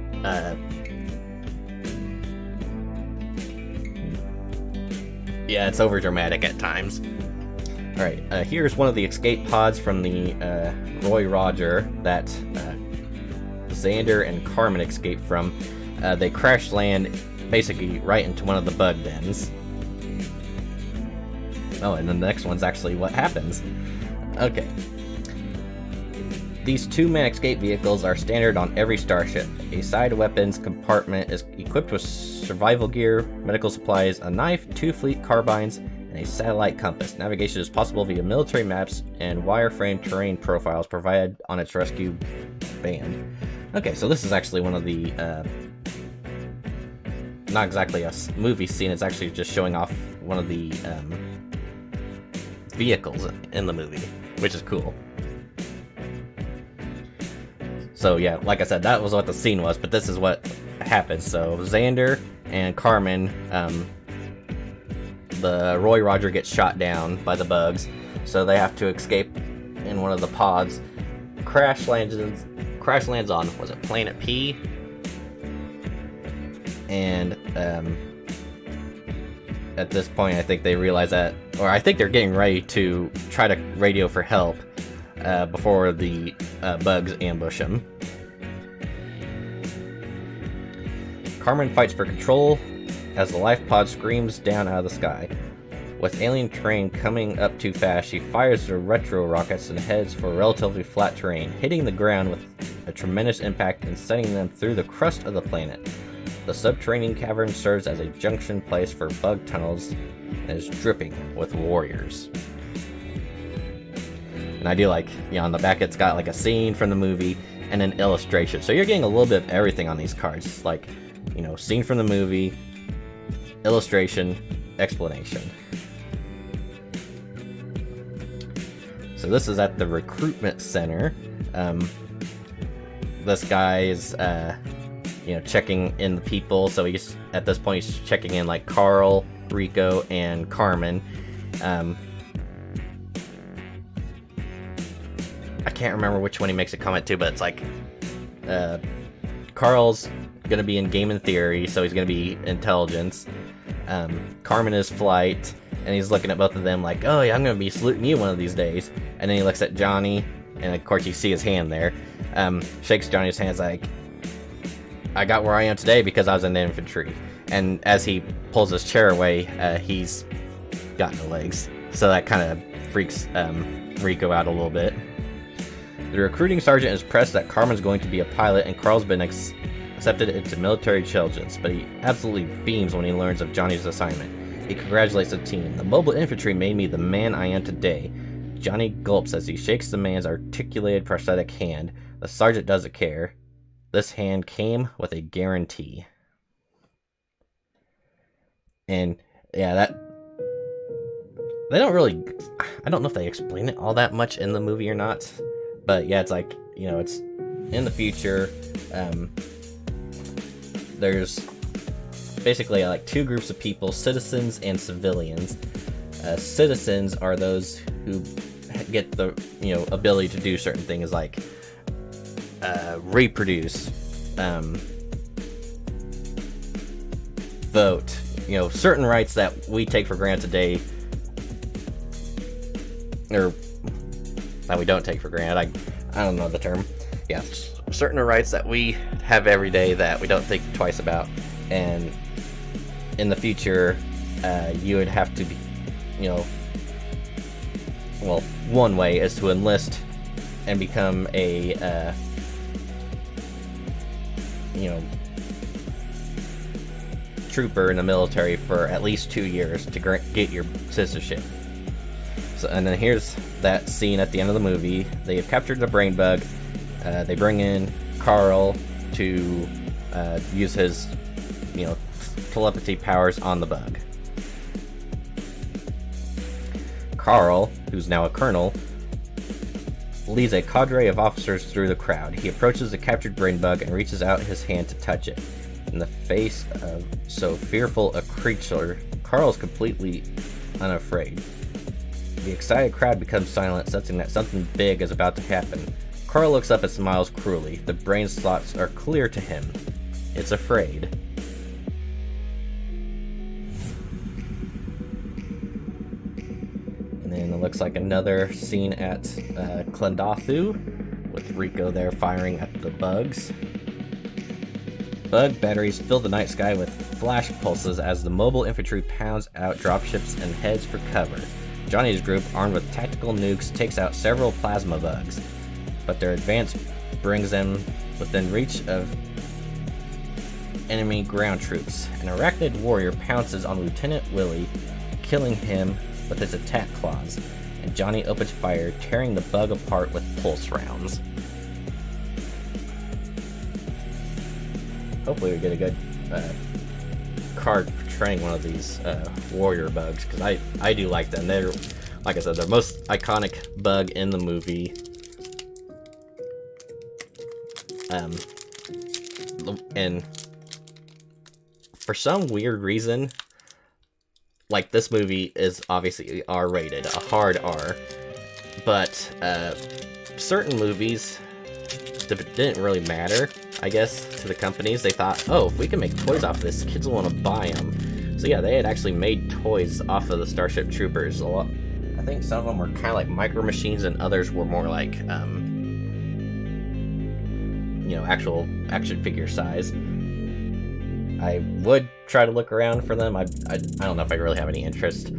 Yeah, it's over dramatic at times. Alright, here's one of the escape pods from the Roy Roger that Xander and Carmen escaped from. They crash land basically right into one of the bug dens. Oh, and the next one's actually what happens. Okay. These two-man escape vehicles are standard on every Starship. A side weapons compartment is equipped with survival gear, medical supplies, a knife, 2 fleet carbines, and a satellite compass. Navigation is possible via military maps and wireframe terrain profiles provided on its rescue band. Okay, so this is actually one of the, not exactly a movie scene, it's actually just showing off one of the vehicles in the movie, which is cool. So yeah, like I said, that was what the scene was, but this is what happens. So Xander and Carmen, the Roy Roger gets shot down by the bugs, so they have to escape in one of the pods. Crash lands on, was it Planet P? And at this point, I think they realize that, or I think they're getting ready to try to radio for help before the bugs ambush them. Carmen fights for control as the life pod screams down out of the sky. With alien terrain coming up too fast, she fires her retro rockets and heads for relatively flat terrain, hitting the ground with a tremendous impact and sending them through the crust of the planet. The subterranean cavern serves as a junction place for bug tunnels and is dripping with warriors. And I do like, on the back it's got like a scene from the movie and an illustration. So you're getting a little bit of everything on these cards. Like, scene from the movie, illustration, explanation. So this is at the recruitment center. This guy is, checking in the people. So at this point he's checking in like Carl, Rico and Carmen. I can't remember which one he makes a comment to, but it's like Carl's gonna be in game and theory, so he's gonna be intelligence. Carmen is flight, and he's looking at both of them like, oh yeah, I'm gonna be saluting you one of these days. And then he looks at Johnny, and of course you see his hand there. Shakes Johnny's hands like, I got where I am today because I was in the infantry. And as he pulls his chair away, he's got no legs. So that kind of freaks Rico out a little bit. The recruiting sergeant is pressed that Carmen's going to be a pilot and Carl's been accepted into military intelligence, but he absolutely beams when he learns of Johnny's assignment. He congratulates the team. The mobile infantry made me the man I am today. Johnny gulps as he shakes the man's articulated prosthetic hand. The sergeant doesn't care. This hand came with a guarantee. And yeah, that they don't really, I don't know if they explain it all that much in the movie or not. But yeah, it's like, you know, it's in the future. There's basically like two groups of people, citizens and civilians. Citizens are those who get the, you know, ability to do certain things like reproduce, vote, you know, certain rights that we take for granted today, or that we don't take for granted. I don't know the term. Yeah, certain rights that we have every day that we don't think twice about. And in the future, you would have to be, you know, well, one way is to enlist and become a, you know, trooper in the military for at least 2 years to get your citizenship. So, and then here's that scene at the end of the movie. They have captured the brain bug. They bring in Carl to use his, you know, telepathy powers on the bug. Carl, who's now a colonel, leads a cadre of officers through the crowd. He approaches the captured brain bug and reaches out his hand to touch it. In the face of so fearful a creature, Carl is completely unafraid. The excited crowd becomes silent, sensing that something big is about to happen. Carl looks up and smiles cruelly. The brain's thoughts are clear to him. It's afraid. And then it looks like another scene at Klendathu, with Rico there firing at the bugs. Bug batteries fill the night sky with flash pulses as the mobile infantry pounds out dropships and heads for cover. Johnny's group, armed with tactical nukes, takes out several plasma bugs, but their advance brings them within reach of enemy ground troops. An arachnid warrior pounces on Lieutenant Willie, killing him with his attack claws, and Johnny opens fire, tearing the bug apart with pulse rounds. Hopefully we get a good card portraying one of these warrior bugs, because I do like them. They're, like I said, they're most iconic bug in the movie. And for some weird reason, like, this movie is obviously R-rated, a hard R, but certain movies didn't really matter, I guess, to the companies. They thought, oh, if we can make toys off of this, kids will want to buy them. So yeah, they had actually made toys off of the Starship Troopers. A lot. I think some of them were kind of like micro machines, and others were more like, you know, actual action figure size. I would try to look around for them. I don't know if I really have any interest.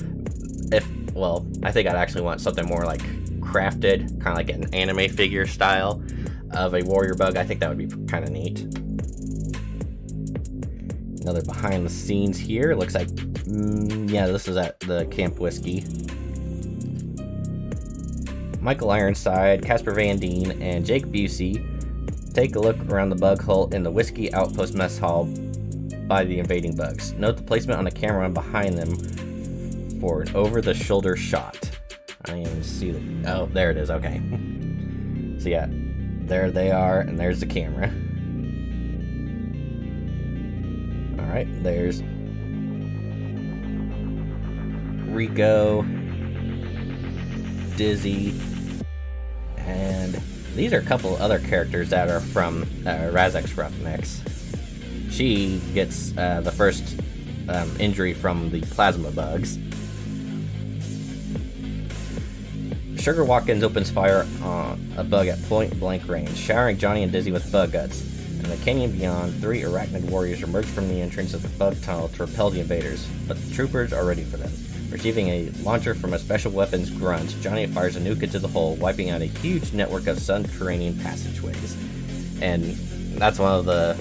Well, I think I'd actually want something more like crafted, kind of like an anime figure style of a warrior bug. I think that would be kind of neat. Another behind the scenes here. It looks like, yeah, this is at the Camp Whiskey. Michael Ironside, Casper Van Dien, and Jake Busey take a look around the bug hole in the Whiskey Outpost mess hall by the invading bugs. Note the placement on the camera behind them for an over-the-shoulder shot. I don't even see the... Oh, there it is. Okay. So yeah, there they are, and there's the camera. Alright, there's Rico, Dizzy, and these are a couple other characters that are from Razek's Roughnecks. She gets the first injury from the plasma bugs. Sugar Watkins opens fire on a bug at point-blank range, showering Johnny and Dizzy with bug guts. In the canyon beyond, 3 arachnid warriors emerge from the entrance of the bug tunnel to repel the invaders, but the troopers are ready for them. Receiving a launcher from a special weapons grunt, Johnny fires a nuke into the hole, wiping out a huge network of subterranean passageways. And that's one of the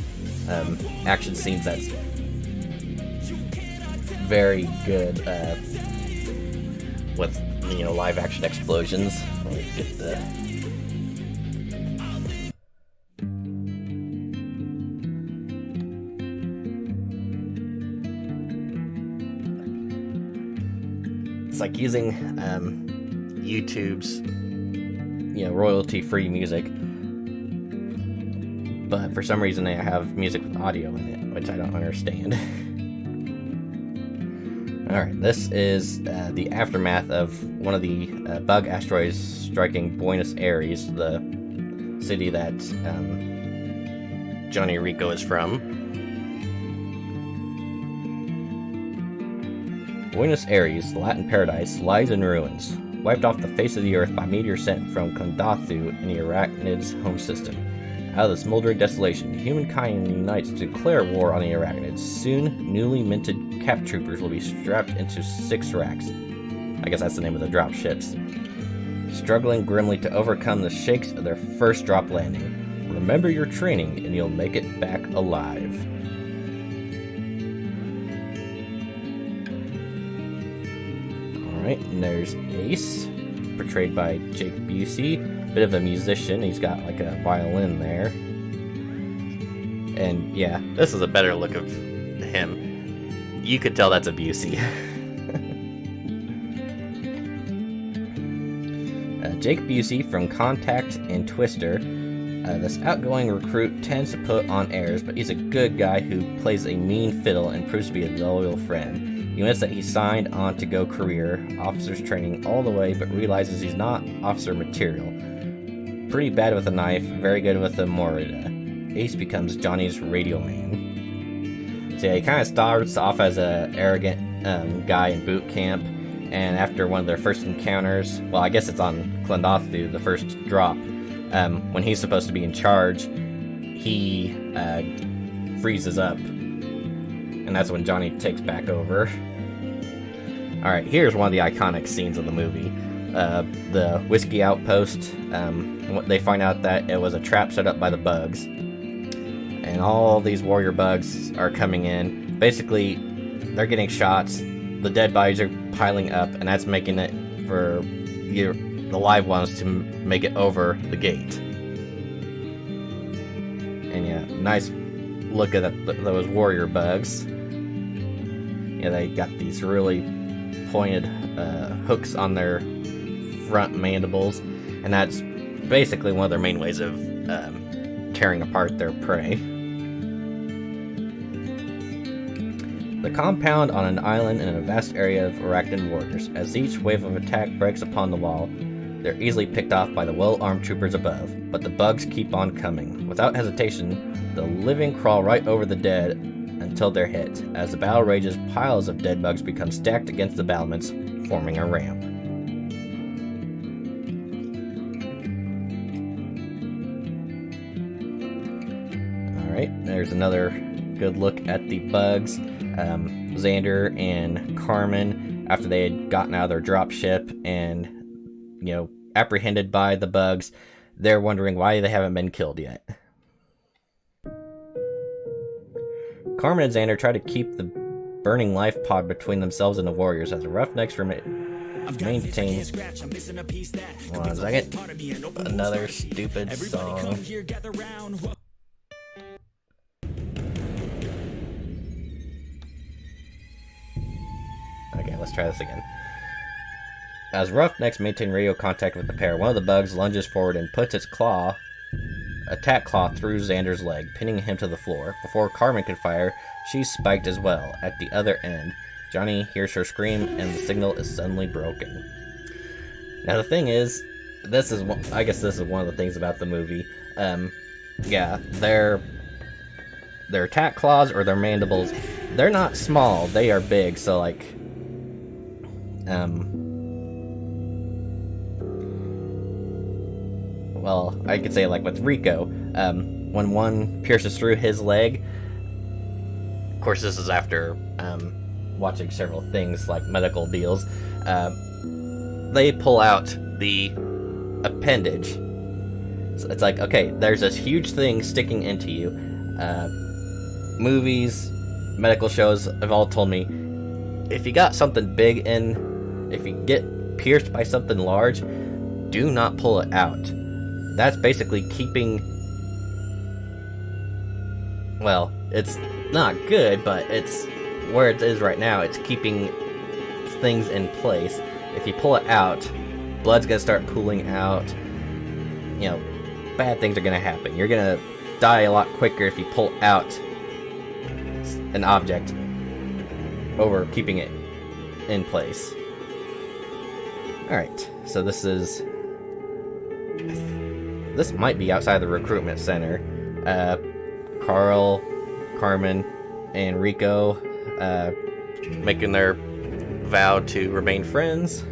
action scenes that's very good with, live action explosions. Let me get the... It's like using YouTube's royalty-free music, but for some reason they have music with audio in it, which I don't understand. Alright, this is the aftermath of one of the bug asteroids striking Buenos Aires, the city that Johnny Rico is from. Buenos Aires, the Latin paradise, lies in ruins, wiped off the face of the earth by meteor sent from Kondathu in the Arachnids' home system. Out of the smoldering desolation, humankind unites to declare war on the Arachnids. Soon, newly minted cap troopers will be strapped into 6 racks. I guess that's the name of the drop ships. Struggling grimly to overcome the shakes of their first drop landing. Remember your training and you'll make it back alive. And there's Ace, portrayed by Jake Busey. Bit of a musician, he's got like a violin there. And yeah, this is a better look of him. You could tell that's a Busey. Jake Busey from Contact and Twister. This outgoing recruit tends to put on airs, but he's a good guy who plays a mean fiddle and proves to be a loyal friend. He admits that he signed on to go career officer's training all the way, but realizes he's not officer material. Pretty bad with a knife, very good with a Morita. Ace becomes Johnny's radio man. So yeah, he kind of starts off as an arrogant guy in boot camp, and after one of their first encounters, well, I guess it's on Kondathu, the first drop, when he's supposed to be in charge, he freezes up. And that's when Johnny takes back over. Alright, here's one of the iconic scenes of the movie. The Whiskey Outpost. They find out that it was a trap set up by the bugs. And all these warrior bugs are coming in. Basically, they're getting shots. The dead bodies are piling up. And that's making it for the live ones to make it over the gate. And yeah, nice look at those warrior bugs. Yeah, they got these really pointed hooks on their front mandibles, and that's basically one of their main ways of tearing apart their prey. The compound on an island in a vast area of arachnid warriors. As each wave of attack breaks upon the wall, they're easily picked off by the well-armed troopers above, but the bugs keep on coming. Without hesitation, the living crawl right over the dead until they're hit. As the battle rages, piles of dead bugs become stacked against the battlements, forming a ramp. Alright, there's another good look at the bugs. Xander and Carmen, after they had gotten out of their drop ship and, apprehended by the bugs, they're wondering why they haven't been killed yet. Carmen and Xander try to keep the burning life pod between themselves and the warriors as the Roughnecks maintain... Hold on a second. Another stupid song. Okay, let's try this again. As Roughnecks maintain radio contact with the pair, one of the bugs lunges forward and puts its attack claw through Xander's leg, pinning him to the floor. Before Carmen could fire, she's spiked as well. At the other end, Johnny hears her scream, and the signal is suddenly broken. Now the thing is, I guess this is one of the things about the movie. Yeah, their attack claws or their mandibles, they're not small, they are big, so like, well, I could say like with Rico, when one pierces through his leg, of course this is after, watching several things like medical deals, they pull out the appendage. So it's like, okay, there's this huge thing sticking into you. Movies, medical shows have all told me, if you got something big in, if you get pierced by something large, do not pull it out. That's basically keeping, well, it's not good, but it's where it is right now. It's keeping things in place. If you pull it out, blood's gonna start pooling out. You know, bad things are gonna happen. You're gonna die a lot quicker if you pull out an object over keeping it in place. Alright, so this might be outside the recruitment center. Carl, Carmen, and Rico making their vow to remain friends.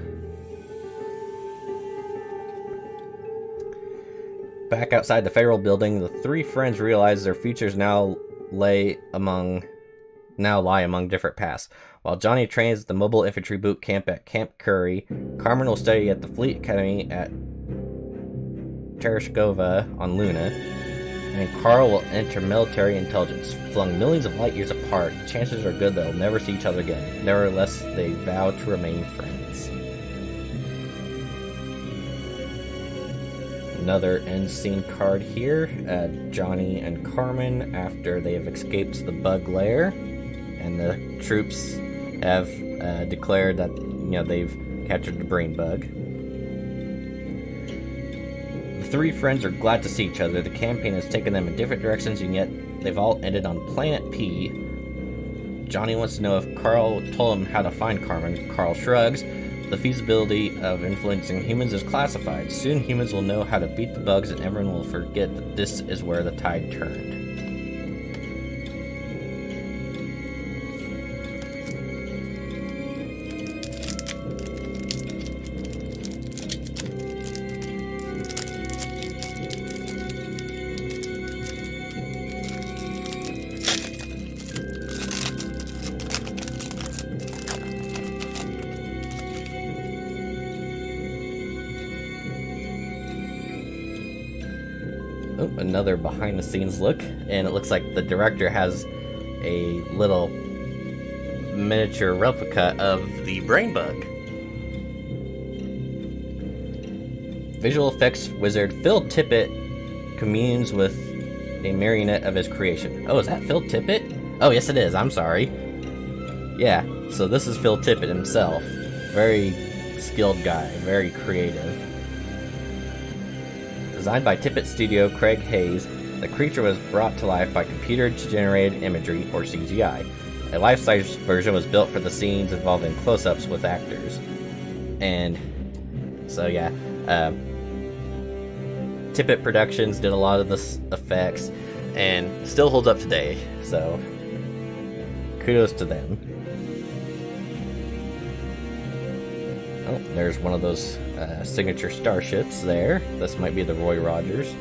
Back outside the federal building, the three friends realize their futures now lie among different paths. While Johnny trains at the mobile infantry boot camp at Camp Curry, Carmen will study at the Fleet Academy at Tereshkova on Luna, and Carl will enter military intelligence. Flung millions of light years apart, chances are good they'll never see each other again. Nevertheless, they vow to remain friends. Another end scene card here. Johnny and Carmen, after they have escaped the bug lair, and the troops have declared that, you know, they've captured the brain bug. The three friends are glad to see each other. The campaign has taken them in different directions, and yet they've all ended on Planet P. Johnny wants to know if Carl told him how to find Carmen. Carl shrugs. The feasibility of influencing humans is classified. Soon humans will know how to beat the bugs, and everyone will forget that this is where the tide turned. Oh, another behind-the-scenes look, and it looks like the director has a little miniature replica of the brain bug. Visual effects wizard Phil Tippett communes with a marionette of his creation. Oh, is that Phil Tippett? Oh, yes it is, I'm sorry. Yeah, so this is Phil Tippett himself. Very skilled guy, very creative. Designed by Tippett Studio Craig Hayes, the creature was brought to life by computer-generated imagery, or CGI. A life-size version was built for the scenes involving close-ups with actors. And so yeah, Tippett Productions did a lot of the effects, and still holds up today, so kudos to them. Oh, there's one of those signature starships there. This might be the Roy Rogers.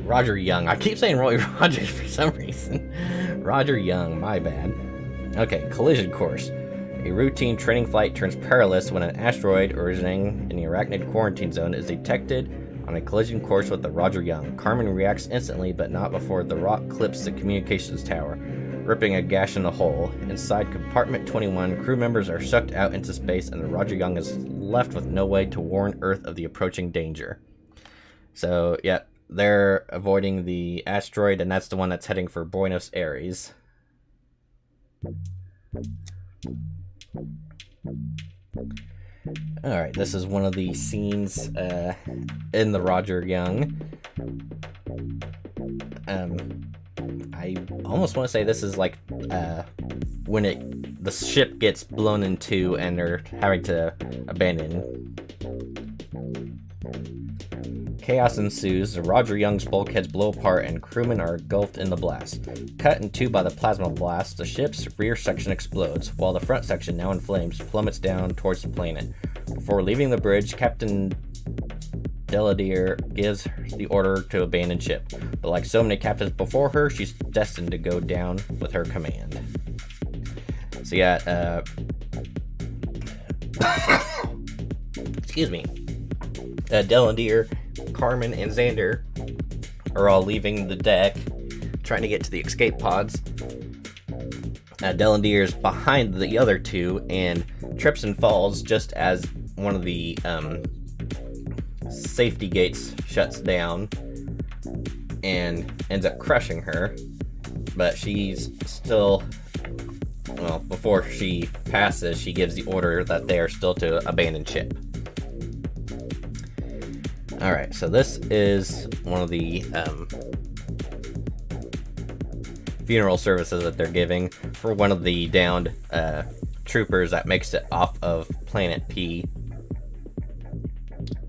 Roger Young. I keep saying Roy Rogers for some reason. Roger Young, my bad. Okay, collision course. A routine training flight turns perilous when an asteroid originating in the arachnid quarantine zone is detected on a collision course with the Roger Young. Carmen reacts instantly, but not before the rock clips the communications tower, ripping a gash in the hull. Inside compartment 21, crew members are sucked out into space, and the Roger Young is left with no way to warn Earth of the approaching danger. So, yeah, they're avoiding the asteroid, and that's the one that's heading for Buenos Aires. Alright, this is one of the scenes in the Roger Young. I almost want to say this is like when the ship gets blown in two and they're having to abandon. Chaos ensues. Roger Young's bulkheads blow apart and crewmen are engulfed in the blast. Cut in two by the plasma blast, the ship's rear section explodes, while the front section, now in flames, plummets down towards the planet. Before leaving the bridge, Captain Deladier gives the order to abandon ship, but like so many captains before her, she's destined to go down with her command. So yeah, excuse me. Deladier, Carmen, and Xander are all leaving the deck, trying to get to the escape pods. Delandier's behind the other two and trips and falls just as one of the safety gates shuts down and ends up crushing her. But she's still, well, before she passes, she gives the order that they are still to abandon ship. Alright, so this is one of the funeral services that they're giving for one of the downed troopers that makes it off of Planet P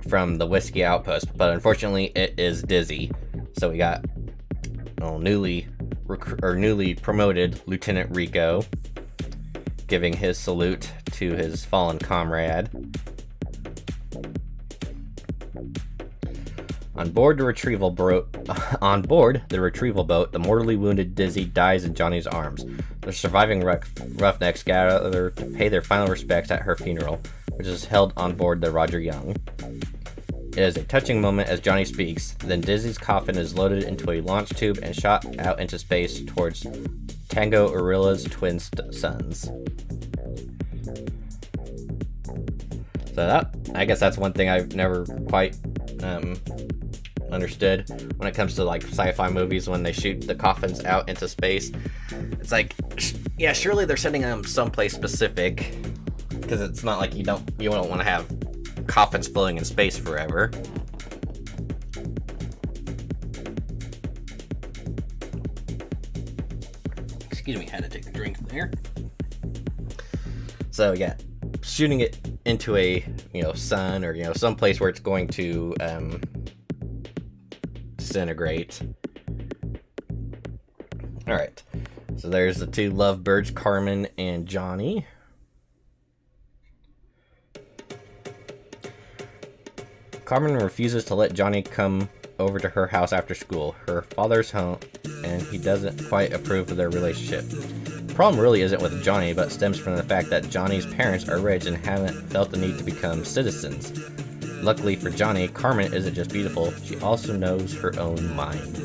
from the Whiskey Outpost, but unfortunately it is Dizzy. So we got newly promoted Lieutenant Rico giving his salute to his fallen comrade. On board the retrieval boat, the mortally wounded Dizzy dies in Johnny's arms. The surviving roughnecks gather to pay their final respects at her funeral, which is held on board the Roger Young. It is a touching moment as Johnny speaks. Then Dizzy's coffin is loaded into a launch tube and shot out into space towards Tango Urilla's twin sons. So I guess that's one thing I've never quite understood when it comes to like sci-fi movies, when they shoot the coffins out into space. It's like, yeah, surely they're sending them someplace specific, because it's not like you don't want to have coffins floating in space forever. Excuse me, had to take a drink there. So yeah, shooting it into a sun or some place where it's going to disintegrate. All right, so there's the two lovebirds, Carmen and Johnny. Carmen refuses to let Johnny come over to her house after school, her father's home, and he doesn't quite approve of their relationship. The problem really isn't with Johnny, but stems from the fact that Johnny's parents are rich and haven't felt the need to become citizens. Luckily for Johnny, Carmen isn't just beautiful, she also knows her own mind.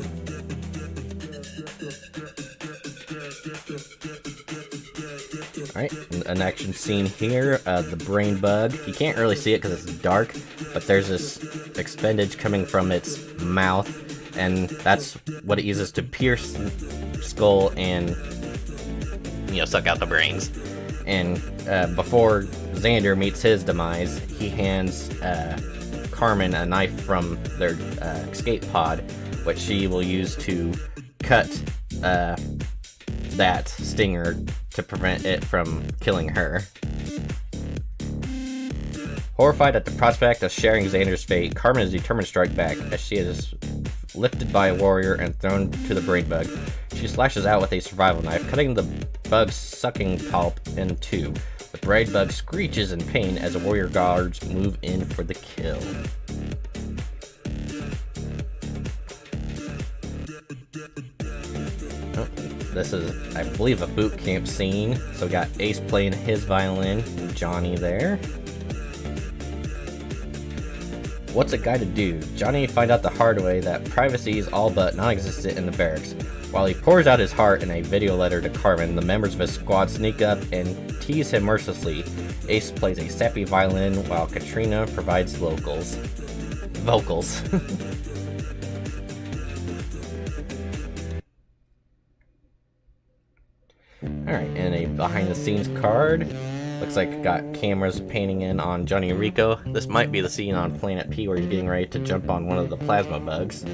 Alright, an action scene here. The brain bug. You can't really see it because it's dark, but there's this expendage coming from its mouth, and that's what it uses to pierce the skull and suck out the brains. And before Xander meets his demise, he hands Carmen a knife from their escape pod, which she will use to cut that stinger to prevent it from killing her. Horrified at the prospect of sharing Xander's fate, Carmen is determined to strike back as she is lifted by a warrior and thrown to the brain bug. She slashes out with a survival knife, cutting the bug's sucking pulp in two. The brain bug screeches in pain as the warrior guards move in for the kill. This is, I believe, a boot camp scene. So we got Ace playing his violin, Johnny there. What's a guy to do? Johnny finds out the hard way that privacy is all but non-existent in the barracks. While he pours out his heart in a video letter to Carmen, the members of his squad sneak up and tease him mercilessly. Ace plays a sappy violin while Katrina provides vocals. Alright, and a behind the scenes card. Looks like got cameras painting in on Johnny Rico. This might be the scene on Planet P where he's getting ready to jump on one of the plasma bugs.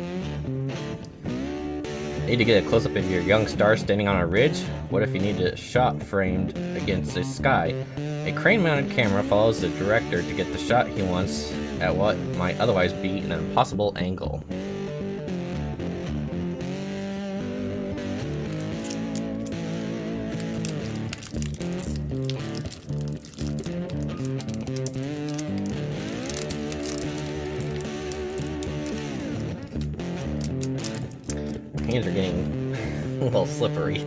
Need to get a close-up of your young star standing on a ridge? What if you need a shot framed against the sky? A crane-mounted camera follows the director to get the shot he wants at what might otherwise be an impossible angle. Hands are getting a little slippery.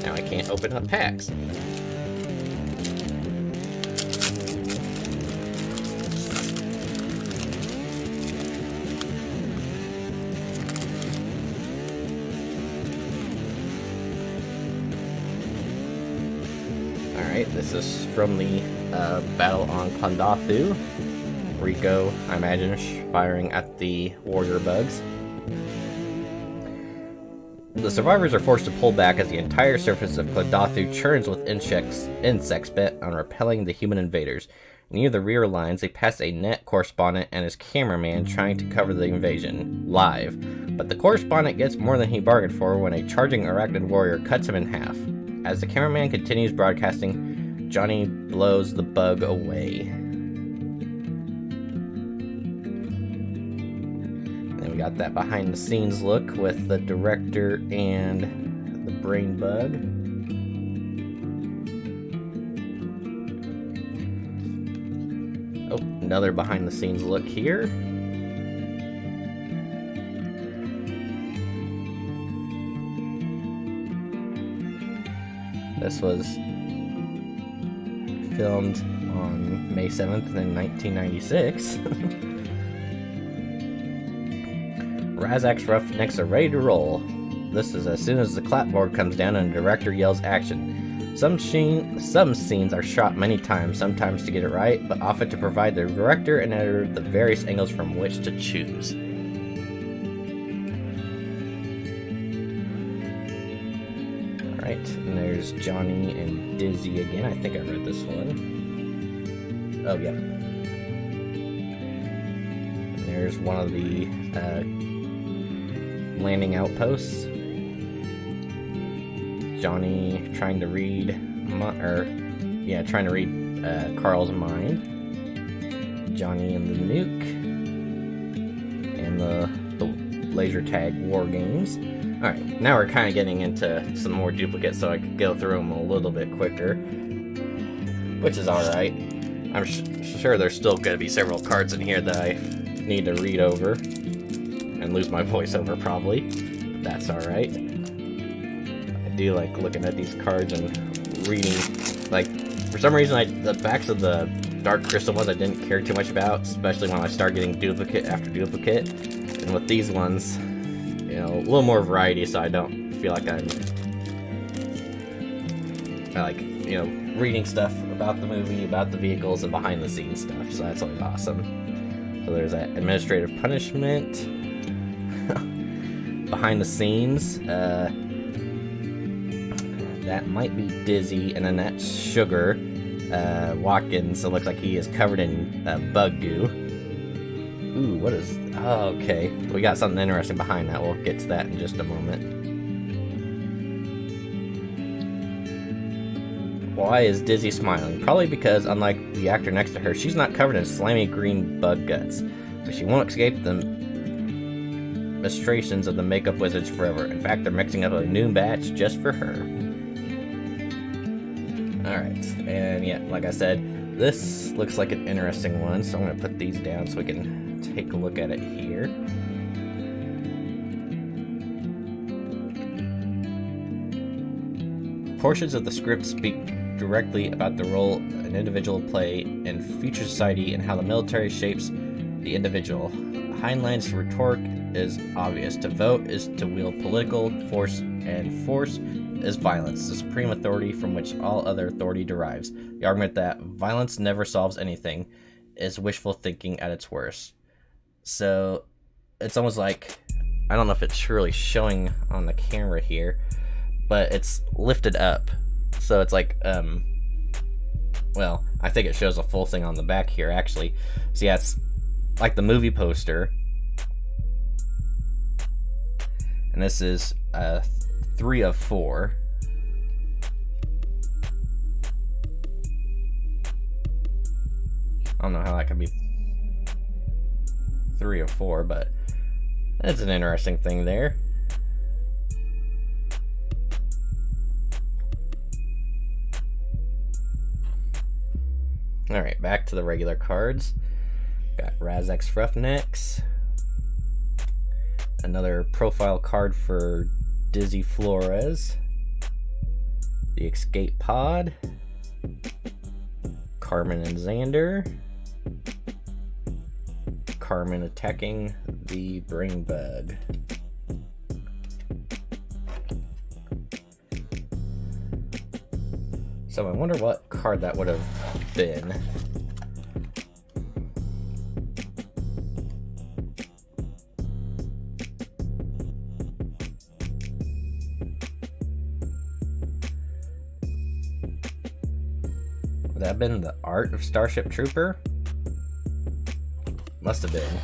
Now I can't open up packs. Alright, this is from the battle on Klandathu. Rico, I imagine, firing at the warrior bugs. The survivors are forced to pull back as the entire surface of Klandathu churns with insects bent on repelling the human invaders. Near the rear lines, they pass a net correspondent and his cameraman trying to cover the invasion, live. But the correspondent gets more than he bargained for when a charging arachnid warrior cuts him in half. As the cameraman continues broadcasting, Johnny blows the bug away. And we got that behind the scenes look with the director and the brain bug. Oh, another behind the scenes look here. This was filmed on May 7th in 1996. Razak's Roughnecks are ready to roll. This is as soon as the clapboard comes down and the director yells action. Some scenes are shot many times, sometimes to get it right, but often to provide the director and editor the various angles from which to choose. And there's Johnny and Dizzy again. I think I read this one. Oh, yeah. And there's one of the landing outposts. Johnny trying to read Carl's mind. Johnny and the nuke. And the laser tag war games. Alright, now we're kind of getting into some more duplicates so I could go through them a little bit quicker. Which is alright. I'm sure there's still going to be several cards in here that I need to read over. And lose my voice over, probably. But that's alright. I do like looking at these cards and reading. Like, for some reason, the backs of the Dark Crystal ones I didn't care too much about. Especially when I start getting duplicate after duplicate. And with these ones, you know, a little more variety, so I don't feel like I like, you know, reading stuff about the movie, about the vehicles, and behind the scenes stuff, so that's always awesome. So there's that administrative punishment. Behind the scenes, that might be Dizzy, and then that's Sugar. Watkins, it looks like he is covered in bug goo. Ooh, what is... Oh, okay. We got something interesting behind that. We'll get to that in just a moment. Why is Dizzy smiling? Probably because, unlike the actor next to her, she's not covered in slimy green bug guts. But she won't escape the ministrations of the makeup wizards forever. In fact, they're mixing up a new batch just for her. Alright, and yeah, like I said, this looks like an interesting one, so I'm going to put these down so we can take a look at it here. Portions of the script speak directly about the role an individual play in future society and how the military shapes the individual. Heinlein's rhetoric is obvious. To vote is to wield political force, and force is violence, the supreme authority from which all other authority derives. The argument that violence never solves anything is wishful thinking at its worst. So it's almost like, I don't know if it's really showing on the camera here, but it's lifted up So it's like, well, I think it shows a full thing on the back here, actually. So yeah, it's like the movie poster. And this is 3 of 4. I don't know how that can be 3 of 4, but that's an interesting thing there. Alright, back to the regular cards. Got Razek's Roughnecks. Another profile card for Dizzy Flores. The Escape Pod. Carmen and Xander. Carmen attacking the Brain Bug. So I wonder what card that would have been. Would that have been the art of Starship Trooper? Must have been.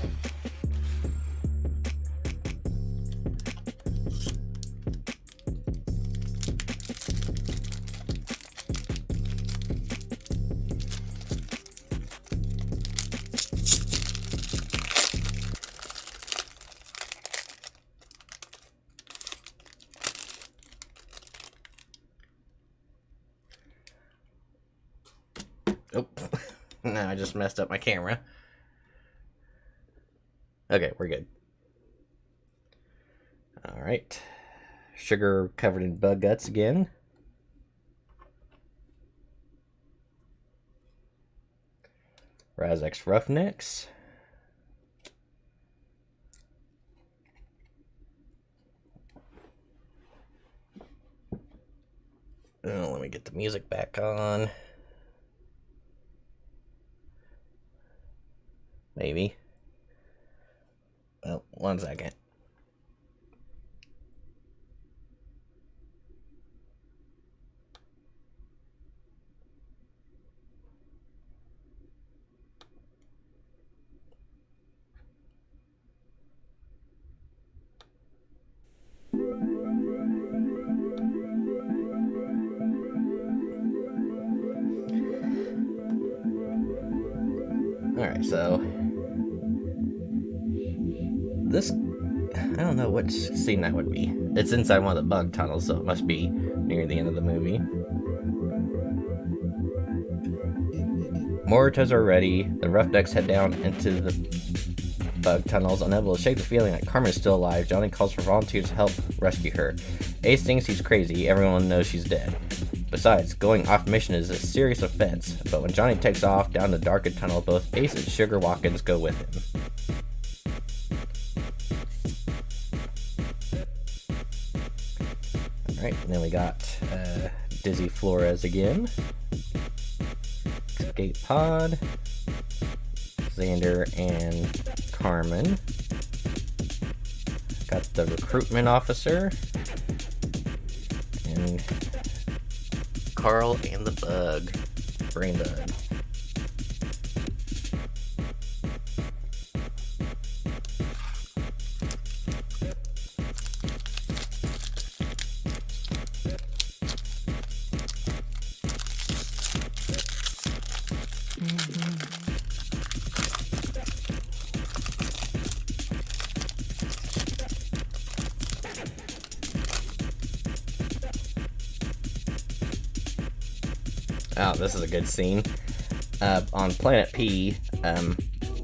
Oh, no, I just messed up my camera. Okay, we're good. Alright. Sugar covered in bug guts again. Razek's Roughnecks. Oh, let me get the music back on. Maybe. Well, 1 second. Alright, so this, I don't know which scene that would be. It's inside one of the bug tunnels, so it must be near the end of the movie. Moritas are ready. The Roughnecks head down into the bug tunnels, unable to shake the feeling that Carmen is still alive. Johnny calls for volunteers to help rescue her. Ace thinks he's crazy. Everyone knows she's dead. Besides, going off mission is a serious offense, but when Johnny takes off down the darkened tunnel, both Ace and Sugar Watkins go with him. Alright, and then we got Dizzy Flores again. Escape Pod. Xander and Carmen. Got the recruitment officer. And Carl and the Bug. Brain Bug. Oh, this is a good scene. On Planet P,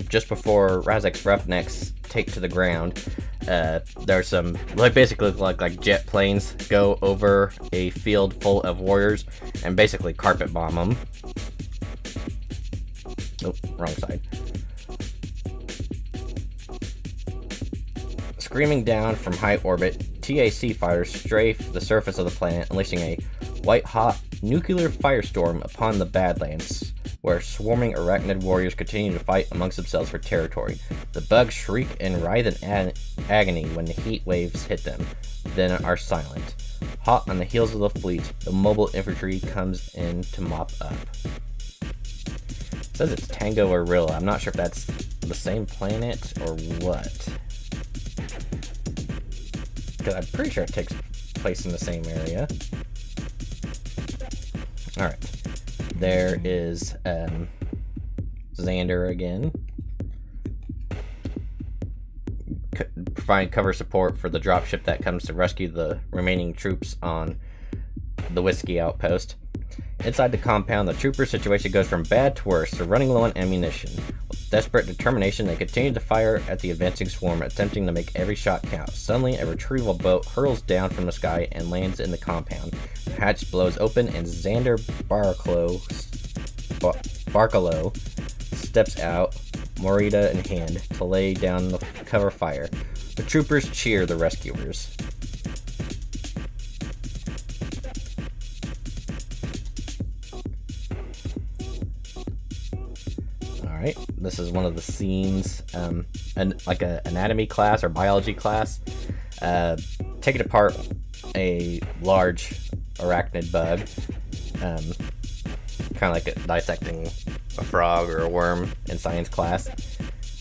just before Razek's Roughnecks take to the ground, there's some, basically like jet planes go over a field full of warriors and basically carpet bomb them. Oh, wrong side. Screaming down from high orbit, TAC fighters strafe the surface of the planet, unleashing a white-hot nuclear firestorm upon the Badlands, where swarming arachnid warriors continue to fight amongst themselves for territory. The bugs shriek and writhe in agony when the heat waves hit them, then are silent. Hot on the heels of the fleet, the mobile infantry comes in to mop up. It says it's Tango Arilla. I'm not sure if that's the same planet or what. Because I'm pretty sure it takes place in the same area. Alright. There is Xander again. Providing cover support for the dropship that comes to rescue the remaining troops on the Whiskey Outpost. Inside the compound, the trooper situation goes from bad to worse. They're running low on ammunition. With desperate determination, they continue to fire at the advancing swarm, attempting to make every shot count. Suddenly, a retrieval boat hurls down from the sky and lands in the compound. The hatch blows open, and Xander Barkalow steps out, Morita in hand, to lay down the cover fire. The troopers cheer the rescuers. Alright, this is one of the scenes, like an anatomy class or biology class. Taking apart a large arachnid bug, kind of like dissecting a frog or a worm in science class.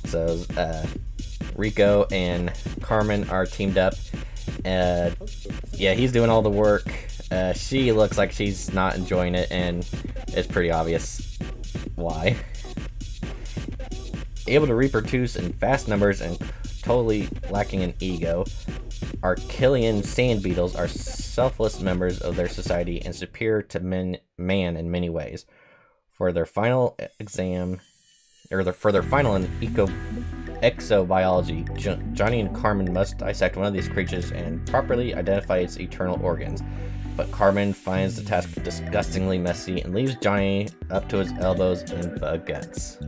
So Rico and Carmen are teamed up. Yeah, he's doing all the work. She looks like she's not enjoying it, and it's pretty obvious why. Able to reproduce in vast numbers and totally lacking in ego, Archelian sand beetles are selfless members of their society and superior to man in many ways. For their final in exobiology, Johnny and Carmen must dissect one of these creatures and properly identify its eternal organs. But Carmen finds the task disgustingly messy and leaves Johnny up to his elbows in bug guts.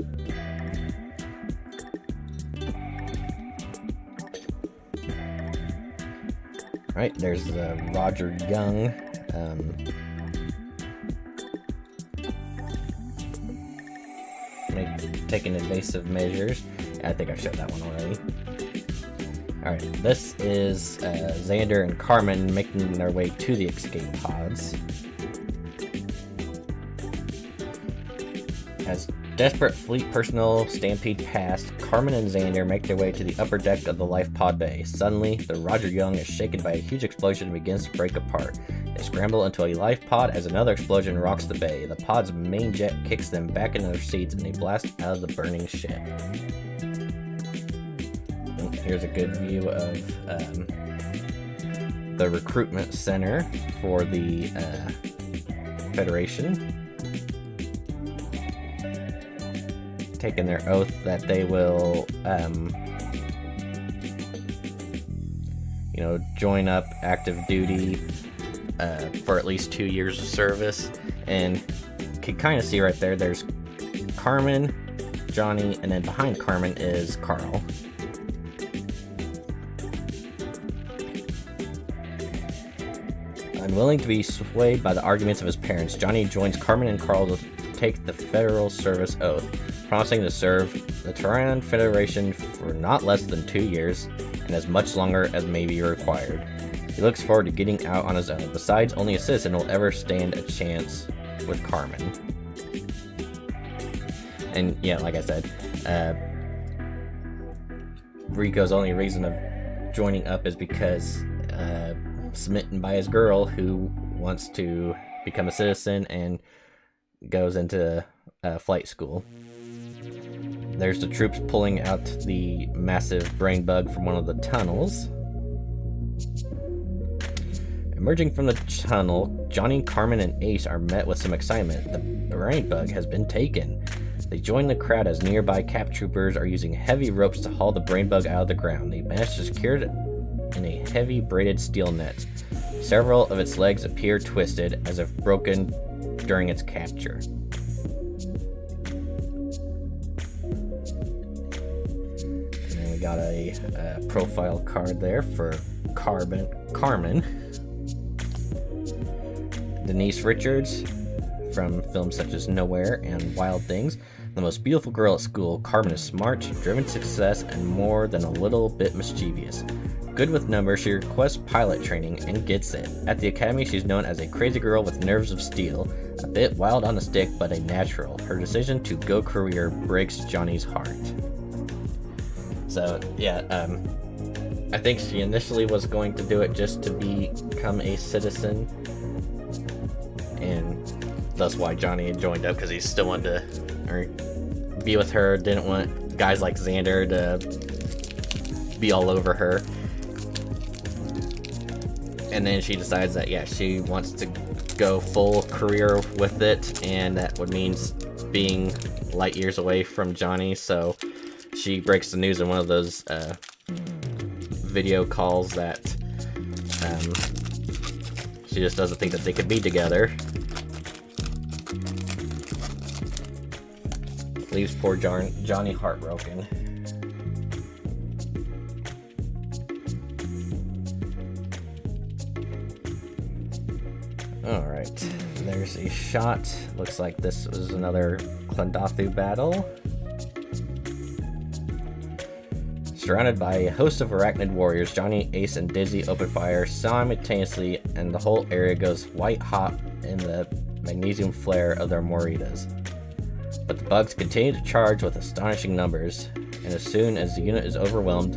Right, there's Roger Young. Taking invasive measures. I think I showed that one already. Alright, this is Xander and Carmen making their way to the escape pods. As desperate fleet personnel stampede past, Carmen and Xander make their way to the upper deck of the life pod bay. Suddenly, the Roger Young is shaken by a huge explosion and begins to break apart. They scramble into a life pod as another explosion rocks the bay. The pod's main jet kicks them back into their seats and they blast out of the burning ship. And here's a good view of the recruitment center for the Federation. Taking their oath that they will, join up active duty for at least 2 years of service. And you can kind of see right there, there's Carmen, Johnny, and then behind Carmen is Carl. Unwilling to be swayed by the arguments of his parents, Johnny joins Carmen and Carl to take the federal service oath, promising to serve the Terran Federation for not less than 2 years, and as much longer as may be required. He looks forward to getting out on his own. Besides, only a citizen will ever stand a chance with Carmen. And yeah, like I said, Rico's only reason of joining up is because smitten by his girl who wants to become a citizen and goes into flight school. There's the troops pulling out the massive brain bug from one of the tunnels. Emerging from the tunnel, Johnny, Carmen, and Ace are met with some excitement. The brain bug has been taken. They join the crowd as nearby cap troopers are using heavy ropes to haul the brain bug out of the ground. They manage to secure it in a heavy braided steel net. Several of its legs appear twisted, as if broken during its capture. And we got a profile card there for Carmen. Denise Richards, from films such as Nowhere and Wild Things. The most beautiful girl at school, Carmen is smart, driven to success, and more than a little bit mischievous. Good with numbers, she requests pilot training and gets it. At the academy, she's known as a crazy girl with nerves of steel, a bit wild on the stick, but a natural. Her decision to go career breaks Johnny's heart. So, yeah, I think she initially was going to do it just to become a citizen, and that's why Johnny joined up, because he still wanted to be with her, didn't want guys like Xander to be all over her. And then she decides that, yeah, she wants to go full career with it, and that would mean being light years away from Johnny, so she breaks the news in one of those video calls that she just doesn't think that they could be together. Leaves poor Johnny heartbroken. Alright, there's a shot. Looks like this was another Klendathu battle. Surrounded by a host of arachnid warriors, Johnny, Ace, and Dizzy open fire simultaneously, and the whole area goes white hot in the magnesium flare of their Moritas. But the bugs continue to charge with astonishing numbers, and as soon as the unit is overwhelmed,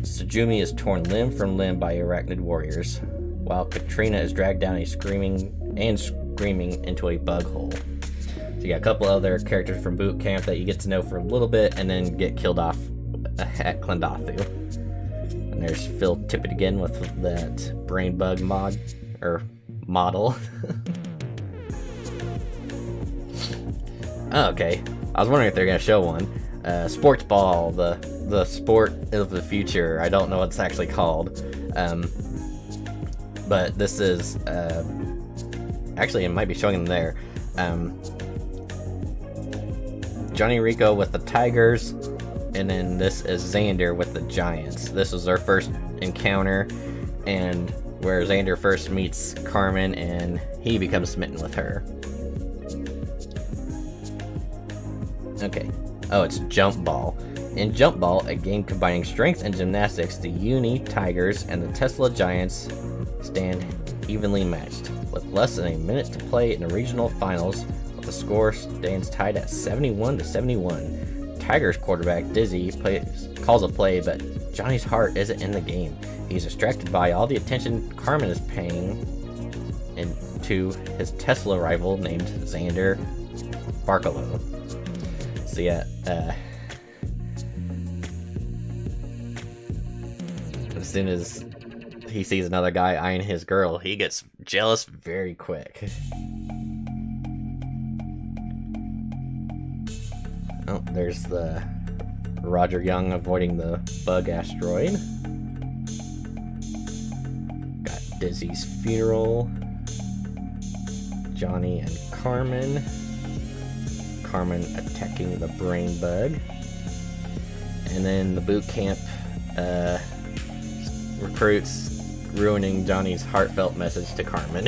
Tsujumi is torn limb from limb by arachnid warriors, while Katrina is dragged down screaming into a bug hole. So you got a couple other characters from boot camp that you get to know for a little bit, and then get killed off at Klendathu. And there's Phil Tippett again with that brain bug model. Oh, okay. I was wondering if they're gonna show one. Sports ball, the sport of the future. I don't know what it's actually called. But this is actually, it might be showing them there. Johnny Rico with the Tigers, and then this is Xander with the Giants. This was their first encounter, and where Xander first meets Carmen and he becomes smitten with her. Okay. Oh, it's jump ball. In jump ball, a game combining strength and gymnastics, the Uni Tigers and the Tesla Giants stand evenly matched. With less than a minute to play in the regional finals, the score stands tied at 71-71. Tigers quarterback Dizzy calls a play, but Johnny's heart isn't in the game. He's distracted by all the attention Carmen is paying to his Tesla rival named Xander Barkalow. So yeah, as soon as he sees another guy eyeing his girl, he gets jealous very quick. Oh, there's the Roger Young avoiding the bug asteroid. Got Dizzy's funeral. Johnny and Carmen. Carmen attacking the brain bug. And then the boot camp recruits ruining Johnny's heartfelt message to Carmen.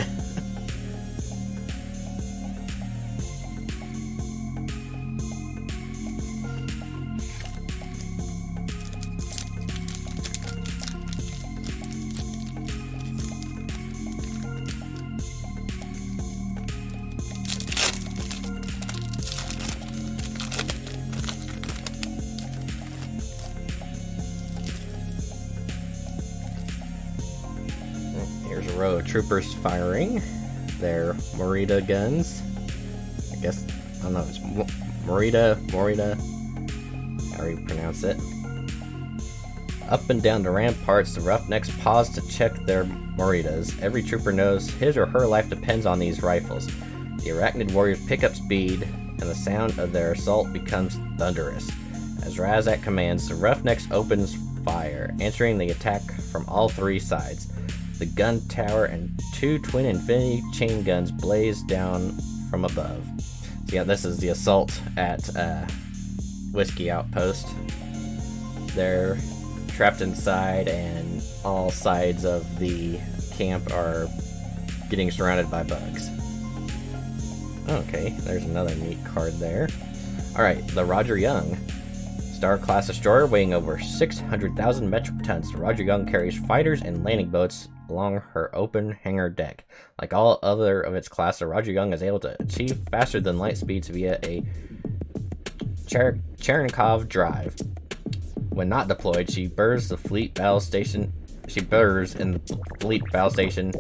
Here's a row of troopers firing their Morita guns. I guess, I don't know, it's Morita, however you pronounce it. Up and down the ramparts, the roughnecks pause to check their Moritas. Every trooper knows his or her life depends on these rifles. The arachnid warriors pick up speed, and the sound of their assault becomes thunderous. As Razak commands, the roughnecks opens fire, answering the attack from all three sides. The gun tower and two twin infinity chain guns blaze down from above. So yeah, this is the assault at Whiskey Outpost. They're trapped inside, and all sides of the camp are getting surrounded by bugs. Okay, there's another neat card there. Alright, the Roger Young. Star-class destroyer weighing over 600,000 metric tons, the Roger Young carries fighters and landing boats along her open hangar deck. Like all other of its class, the Roger Young is able to achieve faster than light speeds via a Cherenkov drive. When not deployed, she burrs the fleet battle station. She burrs in the fleet battle station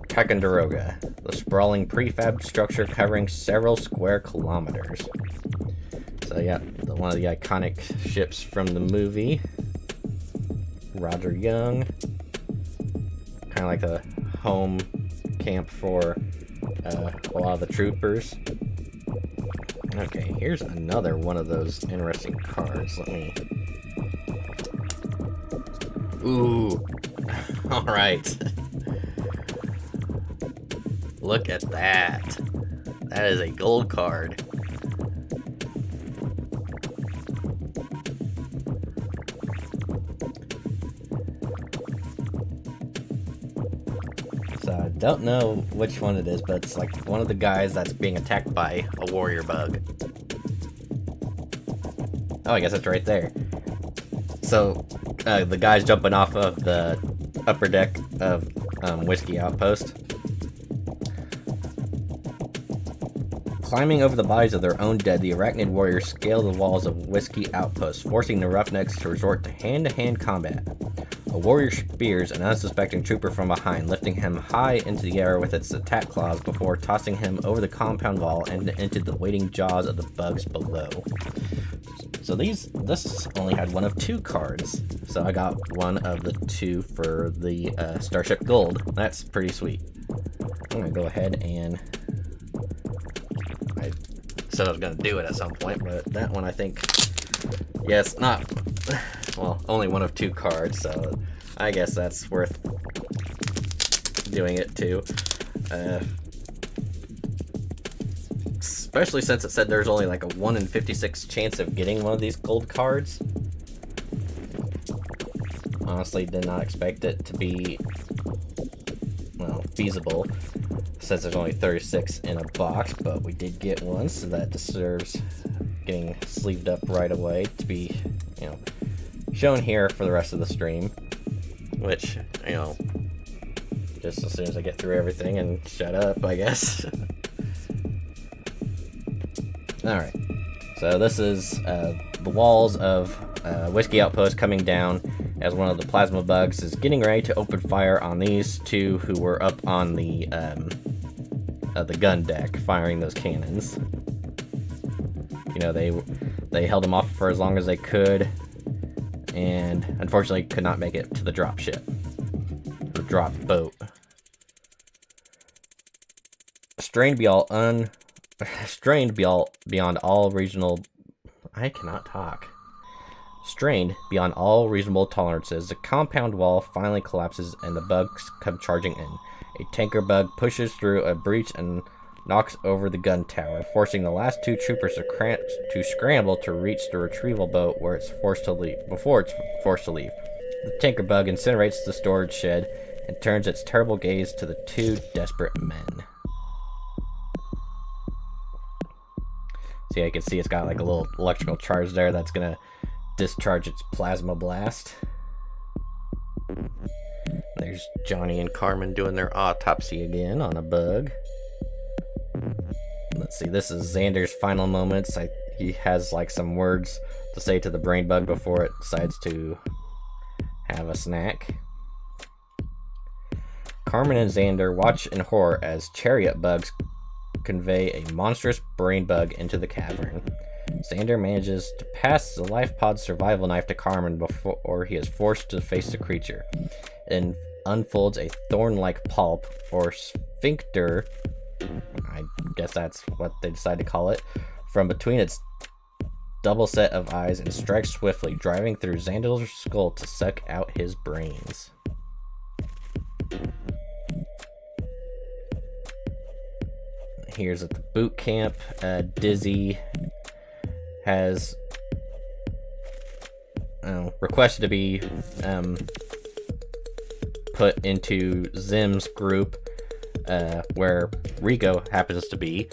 Ticonderoga, the sprawling prefab structure covering several square kilometers. So yeah, one of the iconic ships from the movie. Roger Young. Kind of like a home camp for a lot of the troopers. Okay, here's another one of those interesting cards. Let me... Ooh! Alright. Look at that. That is a gold card. So I don't know which one it is, but it's like one of the guys that's being attacked by a warrior bug. Oh, I guess it's right there. So the guy's jumping off of the upper deck of Whiskey Outpost. Climbing over the bodies of their own dead, the arachnid warriors scale the walls of Whiskey Outpost, forcing the roughnecks to resort to hand-to-hand combat. A warrior spears an unsuspecting trooper from behind, lifting him high into the air with its attack claws before tossing him over the compound wall and into the waiting jaws of the bugs below. So this only had one of two cards, so I got one of the two for the Starship Gold. That's pretty sweet. I'm gonna go ahead and... I said I was gonna do it at some point, but that one I think... Yes, not... Well, only one of two cards, so I guess that's worth doing it too. Especially since it said there's only like a 1 in 56 chance of getting one of these gold cards. Honestly, did not expect it to be, well, feasible, since there's only 36 in a box, but we did get one, so that deserves getting sleeved up right away to be, you know, shown here for the rest of the stream, which, you know, just as soon as I get through everything and shut up, I guess. Alright, so this is the walls of Whiskey Outpost coming down as one of the plasma bugs is getting ready to open fire on these two who were up on the gun deck firing those cannons. You know, they held them off for as long as they could, and unfortunately could not make it to the drop ship, or drop boat. Strained beyond all regional... I cannot talk. Strained beyond all reasonable tolerances, the compound wall finally collapses and the bugs come charging in. A tanker bug pushes through a breach and knocks over the gun tower, forcing the last two troopers to scramble to reach the retrieval boat where it's forced to leave. The tanker bug incinerates the storage shed and turns its terrible gaze to the two desperate men. See, I can see it's got like a little electrical charge there that's gonna discharge its plasma blast. There's Johnny and Carmen doing their autopsy again on a bug. Let's see, this is Xander's final moments. He has like some words to say to the brain bug before it decides to have a snack. Carmen and Xander watch in horror as chariot bugs convey a monstrous brain bug into the cavern. Xander manages to pass the life pod survival knife to Carmen before he is forced to face the creature, and unfolds a thorn-like pulp, or sphincter, I guess that's what they decide to call it, from between its double set of eyes and strikes swiftly, driving through Xander's skull to suck out his brains. Here's at the boot camp. Dizzy has requested to be put into Zim's group where Rico happens to be.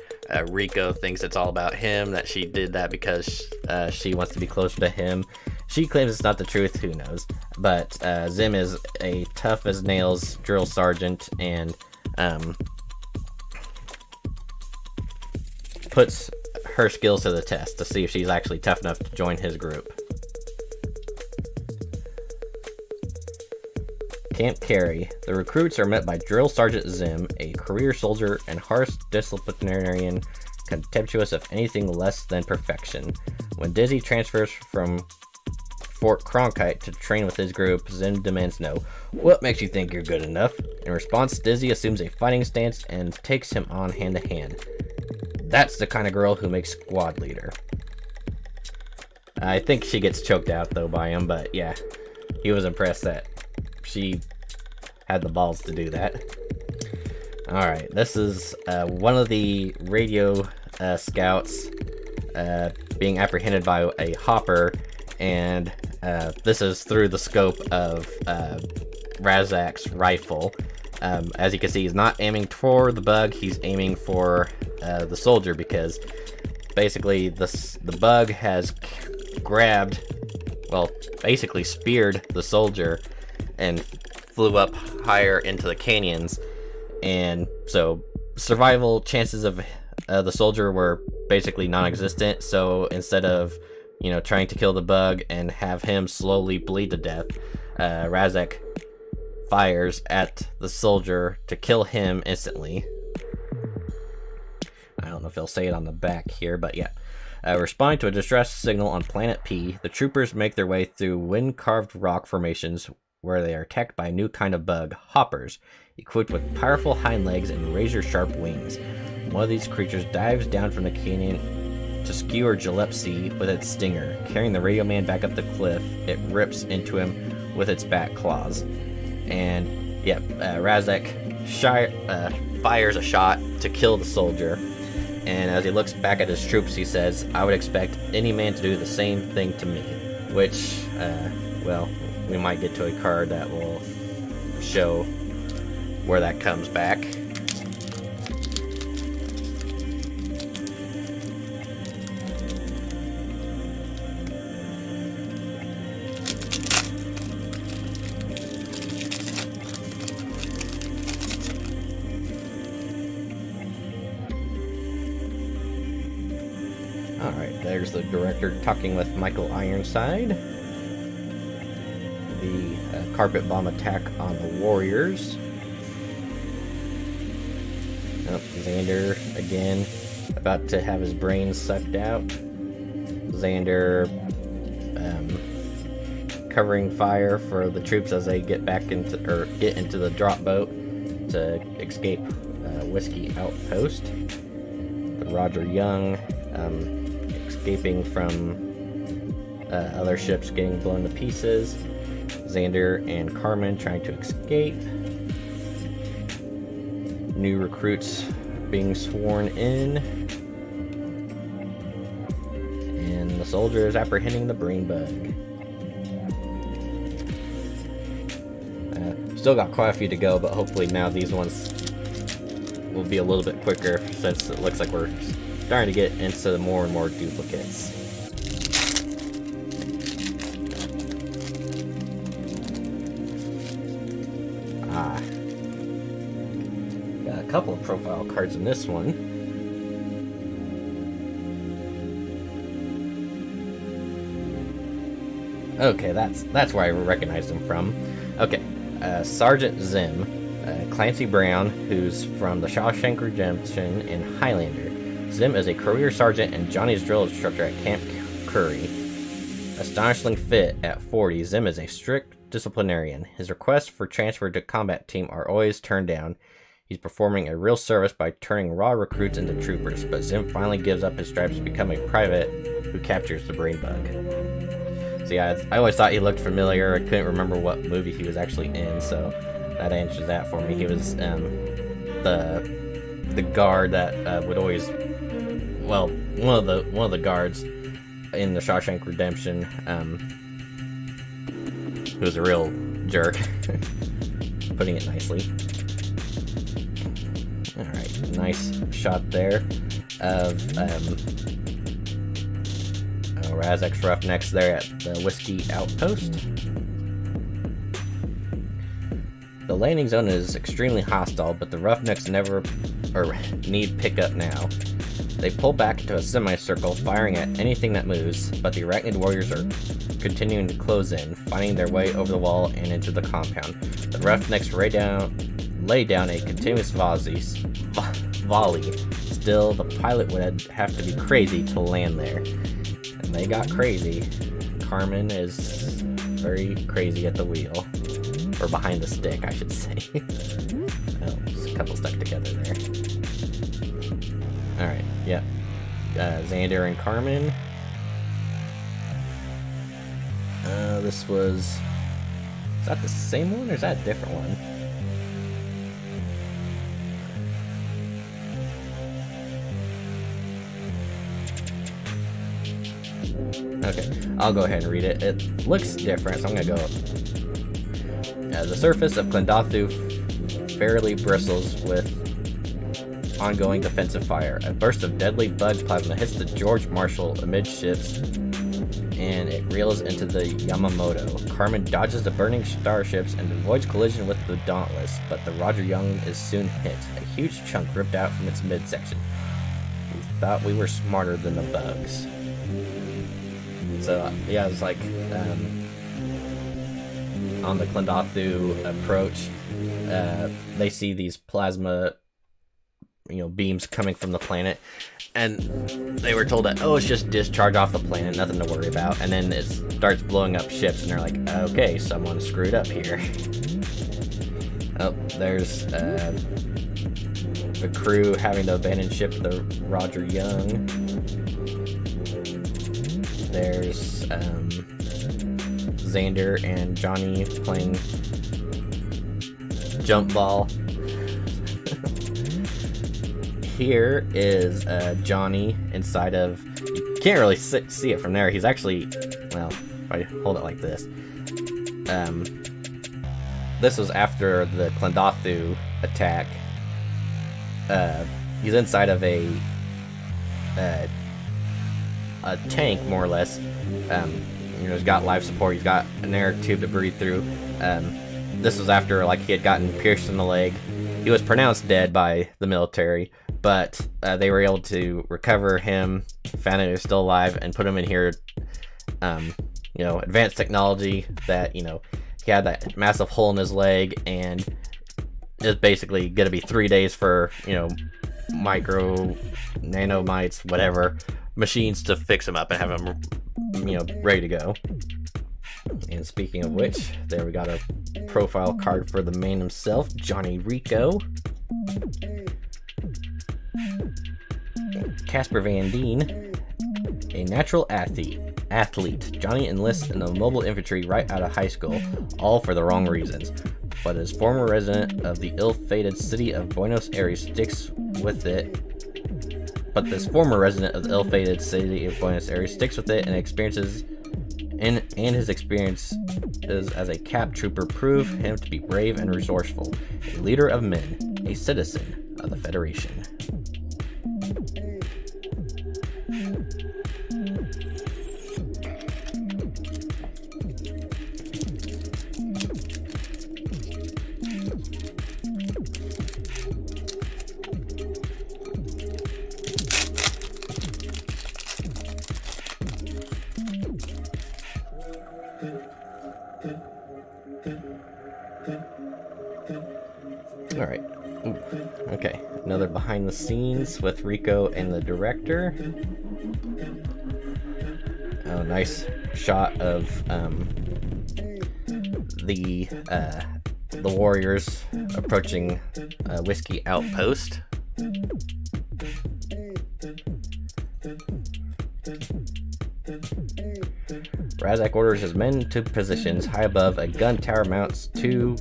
Rico thinks it's all about him, that she did that because she wants to be closer to him. She claims it's not the truth, who knows. But Zim is a tough as nails drill sergeant and puts her skills to the test to see if she's actually tough enough to join his group. Camp Carey. The recruits are met by Drill Sergeant Zim, a career soldier and harsh disciplinarian contemptuous of anything less than perfection. When Dizzy transfers from Fort Cronkite to train with his group, Zim demands no. What makes you think you're good enough? In response, Dizzy assumes a fighting stance and takes him on hand to hand. That's the kind of girl who makes squad leader. I think she gets choked out though by him, but yeah, he was impressed that she had the balls to do that. Alright, this is one of the radio scouts being apprehended by a hopper, and this is through the scope of Razak's rifle. As you can see, he's not aiming for the bug, he's aiming for the soldier, because basically the bug has grabbed, well, basically speared the soldier and flew up higher into the canyons, and so survival chances of the soldier were basically non-existent. So instead of, you know, trying to kill the bug and have him slowly bleed to death, Razak fires at the soldier to kill him instantly. I don't know if they'll say it on the back here, but yeah. Responding to a distress signal on Planet P, the troopers make their way through wind-carved rock formations where they are attacked by a new kind of bug, hoppers, equipped with powerful hind legs and razor-sharp wings. One of these creatures dives down from the canyon to skewer Gillespie with its stinger. Carrying the radio man back up the cliff, it rips into him with its back claws. And, yeah, Razak fires a shot to kill the soldier. And as he looks back at his troops, he says, "I would expect any man to do the same thing to me." Which, well, we might get to a card that will show where that comes back. Alright, there's the director talking with Michael Ironside. The carpet bomb attack on the Warriors. Oh, Xander again, about to have his brains sucked out. Xander covering fire for the troops as they get back into, or get into the drop boat to escape Whiskey Outpost. Roger Young escaping from other ships getting blown to pieces. Xander and Carmen trying to escape. New recruits being sworn in. And the soldier is apprehending the brain bug. Still got quite a few to go, but hopefully now these ones will be a little bit quicker, since it looks like we're starting to get into more and more duplicates. Got a couple of profile cards in this one. Okay, that's where I recognized him from. Okay, Sergeant Zim, Clancy Brown, who's from the Shawshank Redemption, and Highlander. Zim is a career sergeant and Johnny's drill instructor at Camp Curry. Astonishingly fit at 40, Zim is a strict disciplinarian. His requests for transfer to combat team are always turned down. He's performing a real service by turning raw recruits into troopers, but Zim finally gives up his stripes to become a private who captures the brain bug. So yeah, I always thought he looked familiar. I couldn't remember what movie he was actually in, so that answers that for me. He was the guard that would always, well, one of the guards in the Shawshank Redemption, who was a real jerk, putting it nicely. Alright, nice shot there of Razak's Roughnecks there at the Whiskey Outpost. The landing zone is extremely hostile, but the Roughnecks need pickup now. They pull back into a semicircle, firing at anything that moves, but the Arachnid warriors are continuing to close in, finding their way over the wall and into the compound. The Roughnecks lay down a continuous volley. Still, the pilot would have to be crazy to land there. And they got crazy. Carmen is very crazy at the wheel. Or behind the stick, I should say. Oh, just a couple stuck together there. Alright, yep. Xander and Carmen. This was... Is that the same one, or is that a different one? Okay, I'll go ahead and read it. It looks different, so I'm gonna go... the surface of Klendathu fairly bristles with ongoing defensive fire. A burst of deadly bug plasma hits the George Marshall amidships, and it reels into the Yamamoto. Carmen dodges the burning starships and avoids collision with the Dauntless, but the Roger Young is soon hit. A huge chunk ripped out from its midsection. We thought we were smarter than the bugs. So, yeah, it was like, on the Klendathu approach, they see these plasma, beams coming from the planet, and they were told that, oh, it's just discharge off the planet, nothing to worry about, and then it starts blowing up ships, and they're like, okay, someone screwed up here. Oh, there's the crew having to abandon ship, the Roger Young. There's Xander and Johnny playing jump ball. Here is Johnny inside of... You can't really see it from there. He's actually... Well, if I hold it like this. This was after the Klendathu attack. He's inside of a tank, more or less. He's got life support, he's got an air tube to breathe through. This was after, he had gotten pierced in the leg. He was pronounced dead by the military, but they were able to recover him, found out he was still alive, and put him in here. Advanced technology that, he had that massive hole in his leg, and it's basically gonna be 3 days for, micro, nanomites, whatever, machines to fix him up and have him, ready to go. And speaking of which, there we got a profile card for the man himself, Johnny Rico. Casper Van Dien, a natural athlete. Johnny enlists in the mobile infantry right out of high school, all for the wrong reasons. But his former resident of the ill-fated city of Buenos Aires sticks with it. And his experiences as a cap trooper prove him to be brave and resourceful, a leader of men, a citizen of the Federation. Alright. Okay, another behind the scenes with Rico and the director. Oh, nice shot of the warriors approaching Whiskey Outpost. Razak orders his men to positions high above a gun tower mounts two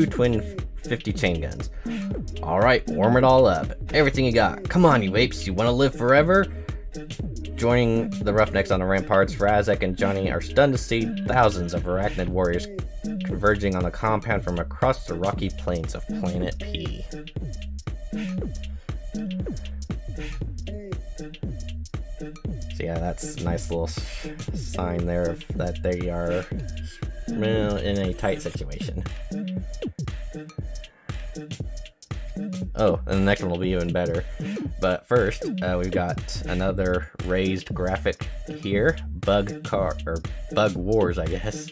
twin 50 chain guns. Alright, warm it all up. Everything you got. Come on, you apes, you want to live forever? Joining the Roughnecks on the ramparts, Razak and Johnny are stunned to see thousands of Arachnid warriors converging on the compound from across the rocky plains of Planet P. So yeah, that's a nice little sign there of that they are in a tight situation. Oh, and the next one will be even better. But first, we've got another raised graphic here. Bug Wars, I guess.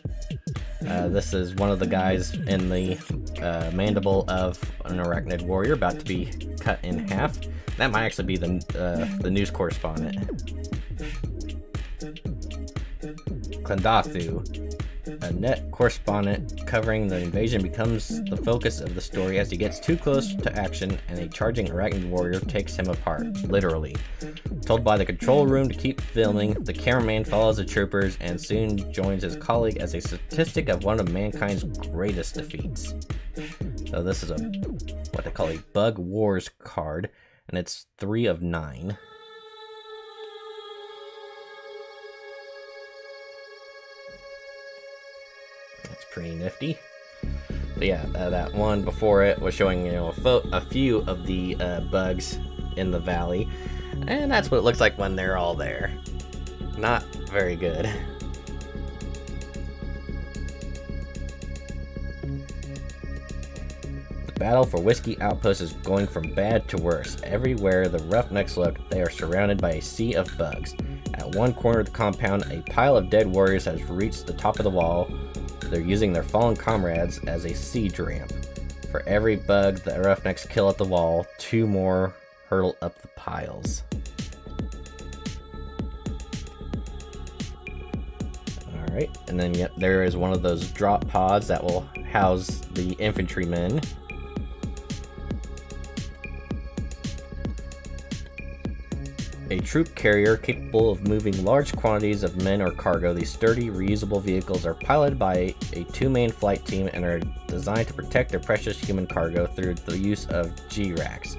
This is one of the guys in the mandible of an arachnid warrior about to be cut in half. That might actually be the news correspondent. Klendathu, a net correspondent covering the invasion, becomes the focus of the story as he gets too close to action and a charging arachnid warrior takes him apart, literally. Told by the control room to keep filming, the cameraman follows the troopers and soon joins his colleague as a statistic of one of mankind's greatest defeats. So this is what they call a Bug Wars card, and it's 3 of 9. That's pretty nifty. But yeah, that one before it was showing, you know, a few of the bugs in the valley, and that's what it looks like when they're all there. Not very good. The battle for Whiskey Outpost is going from bad to worse. Everywhere the Roughnecks look, they are surrounded by a sea of bugs. At one corner of the compound, a pile of dead warriors has reached the top of the wall. They're using their fallen comrades as a siege ramp. For every bug the Roughnecks kill at the wall, 2 more hurtle up the piles. Alright, and then yep, there is one of those drop pods that will house the infantrymen. A troop carrier capable of moving large quantities of men or cargo. These sturdy, reusable vehicles are piloted by a 2-man flight team and are designed to protect their precious human cargo through the use of G-racks.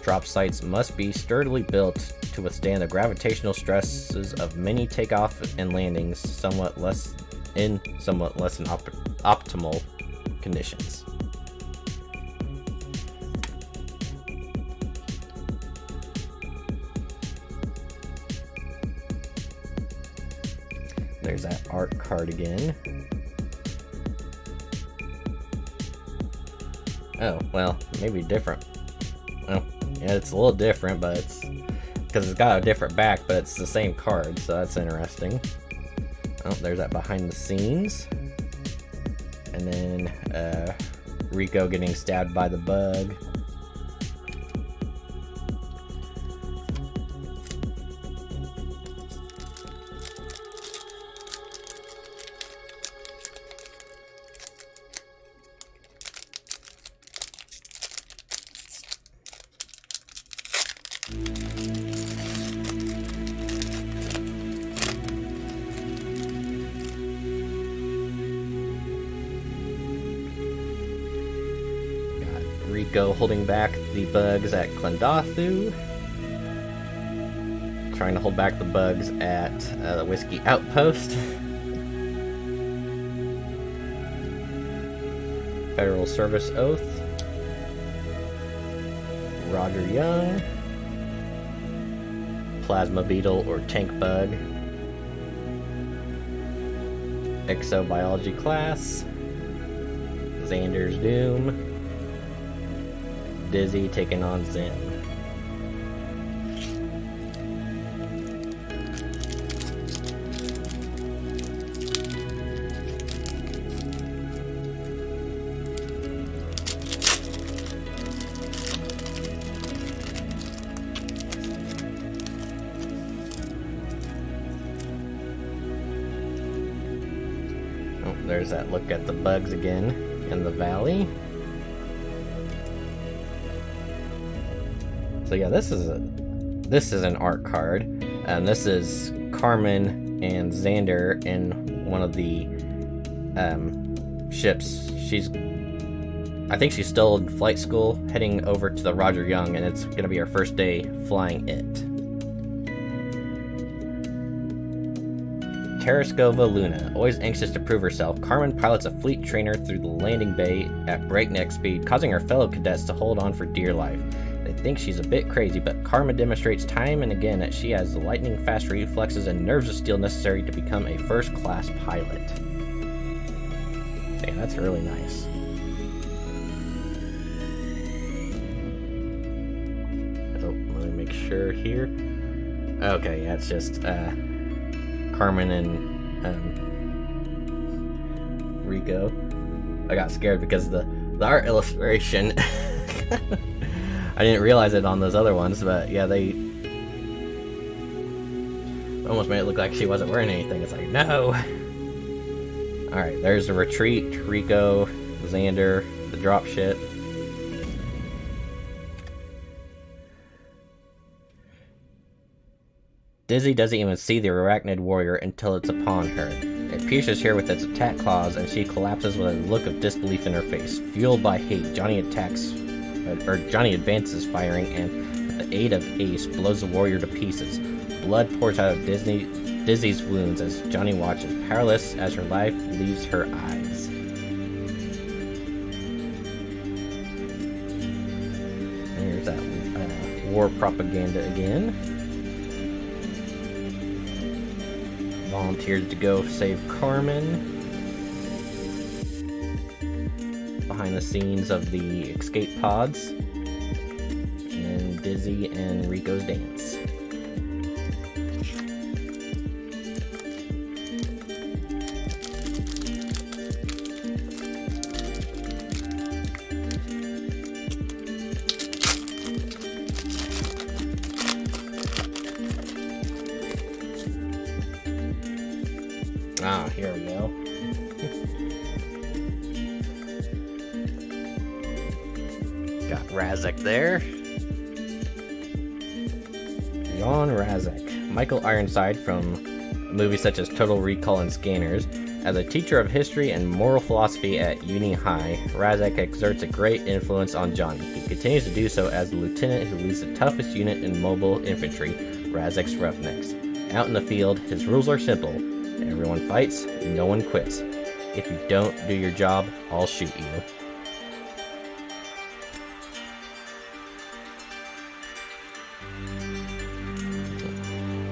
Drop sites must be sturdily built to withstand the gravitational stresses of many takeoff and landings, somewhat less in optimal conditions. There's that art card again. Oh, well, maybe different. Well, yeah, it's a little different, but it's because it's got a different back, but it's the same card, so that's interesting. Oh, there's that behind the scenes. And then Rico getting stabbed by the bug. Rico holding back the bugs at Klendathu. Trying to hold back the bugs at the Whiskey Outpost. Federal Service Oath. Roger Young. Plasma Beetle or Tank Bug. Exobiology class. Xander's Doom. Dizzy taking on Zen. Oh, there's that look at the bugs again in the valley. So yeah, this is an art card, and this is Carmen and Xander in one of the ships. I think she's still in flight school, heading over to the Roger Young, and it's gonna be her first day flying it. Tereskova Luna. Always anxious to prove herself, Carmen pilots a fleet trainer through the landing bay at breakneck speed, causing her fellow cadets to hold on for dear life. They think she's a bit crazy, but Carmen demonstrates time and again that she has the lightning-fast reflexes and nerves of steel necessary to become a first-class pilot. Damn, that's really nice. Oh, let me make sure here. Okay, yeah, it's just Carmen and Rico. I got scared because the art illustration I didn't realize it on those other ones, but yeah, they almost made it look like she wasn't wearing anything. It's like, no! Alright, there's the retreat, Rico, Xander, the dropship. Dizzy doesn't even see the arachnid warrior until it's upon her. It pierces her with its attack claws, and she collapses with a look of disbelief in her face. Fueled by hate, Johnny advances firing, and with the aid of Ace, blows the warrior to pieces. Blood pours out of Dizzy's wounds as Johnny watches, powerless as her life leaves her eyes. There's that war propaganda again. Volunteered to go save Carmen. Behind the scenes of the escape pods. And Dizzy and Rico's dance. Ah, here we go. Got Razek there. Jon Razek. Michael Ironside from movies such as Total Recall and Scanners. As a teacher of history and moral philosophy at Uni High, Razek exerts a great influence on Johnny. He continues to do so as the lieutenant who leads the toughest unit in mobile infantry, Razek's Roughnecks. Out in the field, his rules are simple. Everyone fights, no one quits. If you don't do your job, I'll shoot you.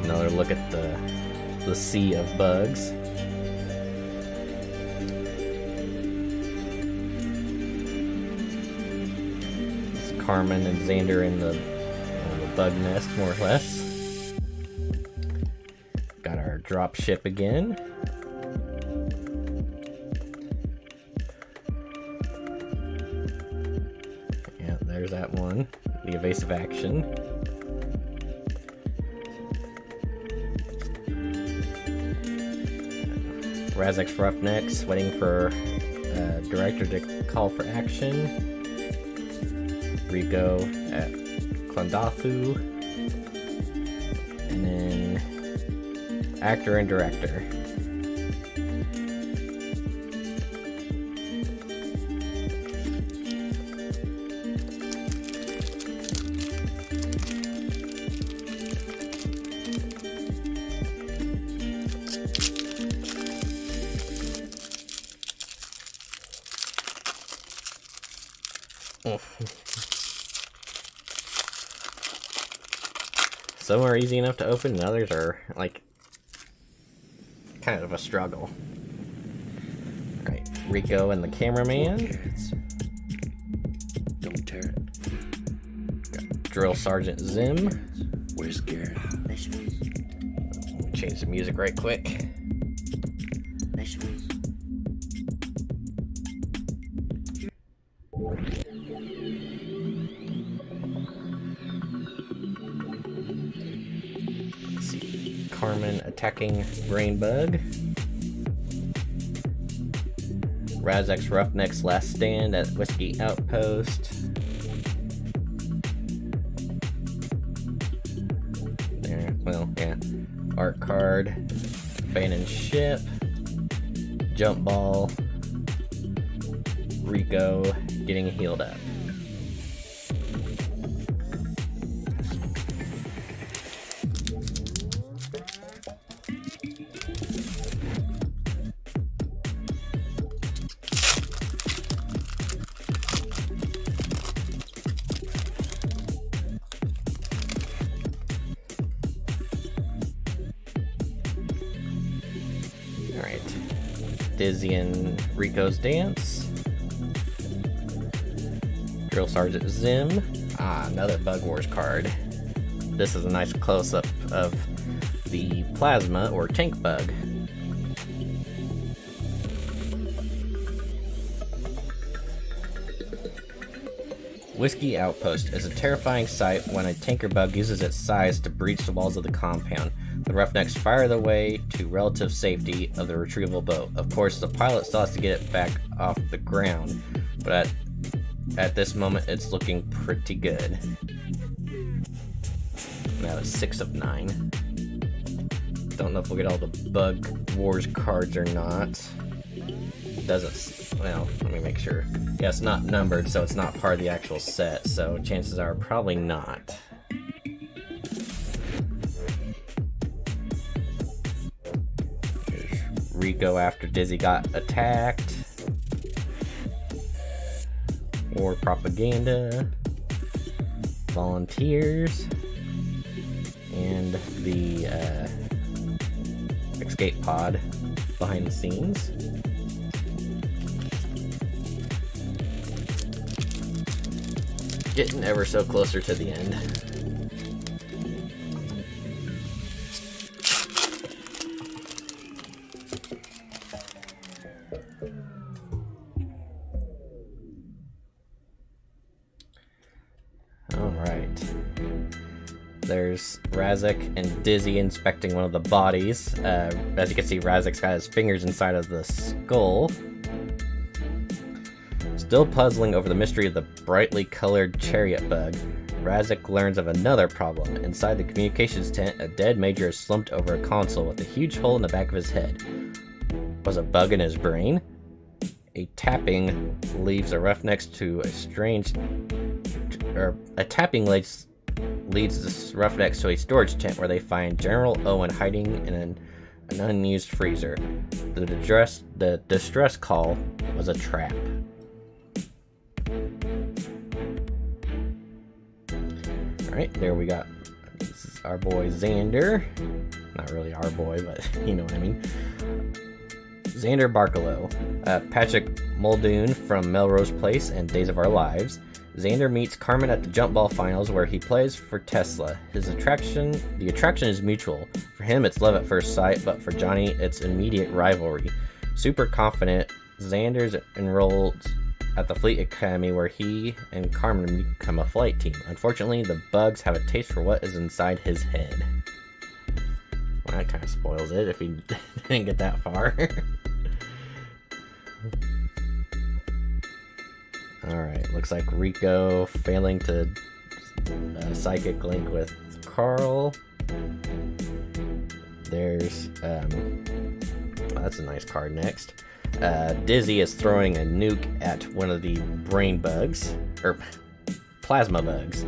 Another look at the sea of bugs. It's Carmen and Xander in the bug nest, more or less. Got our drop ship again. Yeah, there's that one. The evasive action. Razek's Roughnecks, waiting for director to call for action. Rico at Clondathu. And then actor and director. Some are easy enough to open, and others are like kind of a struggle. Right, Rico and the cameraman. Don't tear it. Got Drill Sergeant Zim. Where's Garrett? Change the music right quick. Let's see. Carmen attacking Brainbug. Razek's Roughneck's last stand at Whiskey Outpost. There, well, yeah. Art card. Abandoned ship. Jump ball. Rico getting healed up. Dizzy and Rico's dance. Drill Sergeant Zim. Another Bug Wars card. This is a nice close-up of the Plasma or Tank Bug. Whiskey Outpost is a terrifying sight when a tanker bug uses its size to breach the walls of the compound. The Roughnecks fire their way to relative safety of the retrieval boat. Of course, the pilot still has to get it back off the ground, but at this moment, it's looking pretty good. Now it's 6 of 9. Don't know if we'll get all the Bug Wars cards or not. Doesn't, well, let me make sure. Yeah, it's not numbered, so it's not part of the actual set, so chances are probably not. Here's Rico after Dizzy got attacked. War Propaganda. Volunteers. And the escape pod behind the scenes. Getting ever so closer to the end. Alright. There's Razek and Dizzy inspecting one of the bodies. As you can see, Razek's got his fingers inside of the skull. Still puzzling over the mystery of the brightly colored chariot bug, Razek learns of another problem. Inside the communications tent, a dead major is slumped over a console with a huge hole in the back of his head. Was a bug in his brain? A tapping leaves the Roughnecks to a strange... a tapping leads the Roughnecks to a storage tent where they find General Owen hiding in an unused freezer. The distress call was a trap. Alright, there we got, this is our boy Xander. Not really our boy, but you know what I mean. Xander Barkalow, Patrick Muldoon from Melrose Place and Days of Our Lives. Xander meets Carmen at the jump ball finals where he plays for Tesla. The attraction is mutual. For him, it's love at first sight, but for Johnny, it's immediate rivalry. Super confident, Xander's enrolled at the Fleet Academy where he and Carmen become a flight team. Unfortunately, the bugs have a taste for what is inside his head. Well, that kind of spoils it if he didn't get that far. Alright, looks like Rico failing to psychic link with Carl. There's, that's a nice card next. Dizzy is throwing a nuke at one of the brain bugs, or plasma bugs.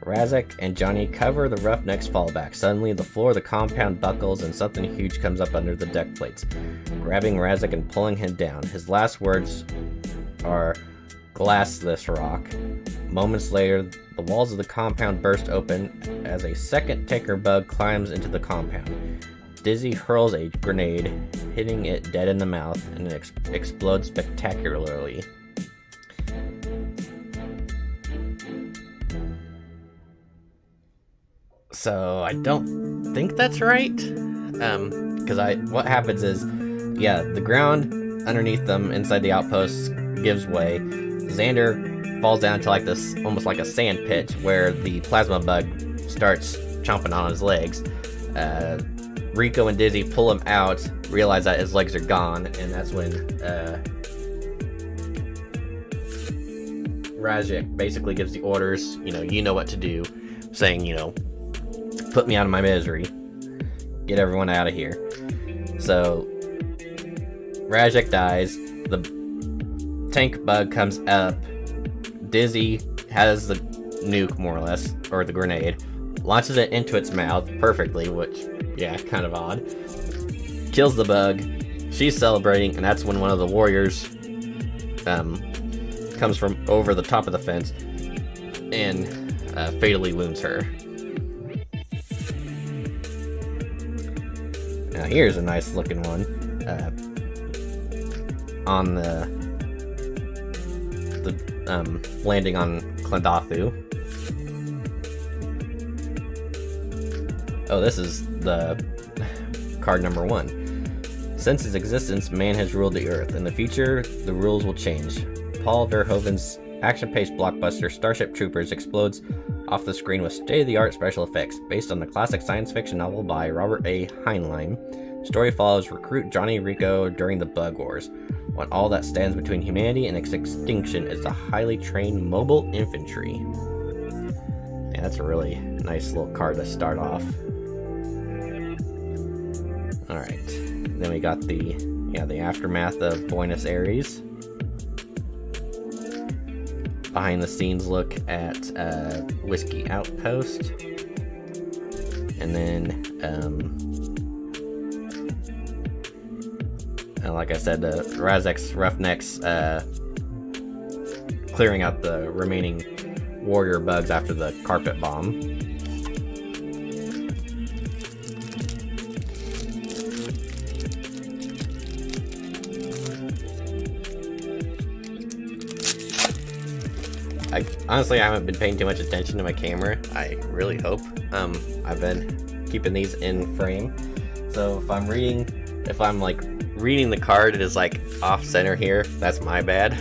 Razek and Johnny cover the Roughnecks' fallback. Suddenly, the floor of the compound buckles and something huge comes up under the deck plates, grabbing Razek and pulling him down. His last words are, "Glass this rock." Moments later, the walls of the compound burst open as a second tanker bug climbs into the compound. Dizzy hurls a grenade, hitting it dead in the mouth, and it explodes spectacularly. So I don't think that's right, because what happens is, yeah, the ground underneath them inside the outposts gives way. Xander falls down to like this, almost like a sand pit, where the plasma bug starts chomping on his legs. Rico and Dizzy pull him out, realize that his legs are gone, and that's when Razek basically gives the orders, you know what to do, saying, put me out of my misery, get everyone out of here. So Razek dies, the tank bug comes up, Dizzy has the nuke, more or less, or the grenade, launches it into its mouth perfectly, which, yeah, kind of odd. Kills the bug. She's celebrating, and that's when one of the warriors comes from over the top of the fence and fatally wounds her. Now here's a nice looking one. on the landing on Clendathu. Oh, this is the card number 1. Since its existence, man has ruled the Earth. In the future, the rules will change. Paul Verhoeven's action-paced blockbuster Starship Troopers explodes off the screen with state-of-the-art special effects. Based on the classic science fiction novel by Robert A. Heinlein, the story follows recruit Johnny Rico during the Bug Wars, when all that stands between humanity and its extinction is the highly trained mobile infantry. Yeah, that's a really nice little card to start off. Alright, then we got the aftermath of Buenos Aires. Behind the scenes look at Whiskey Outpost. And then, like I said, Razek's Roughnecks clearing out the remaining warrior bugs after the carpet bomb. Honestly, I haven't been paying too much attention to my camera. I really hope. I've been keeping these in frame. So if I'm reading the card, it is like off center here. That's my bad.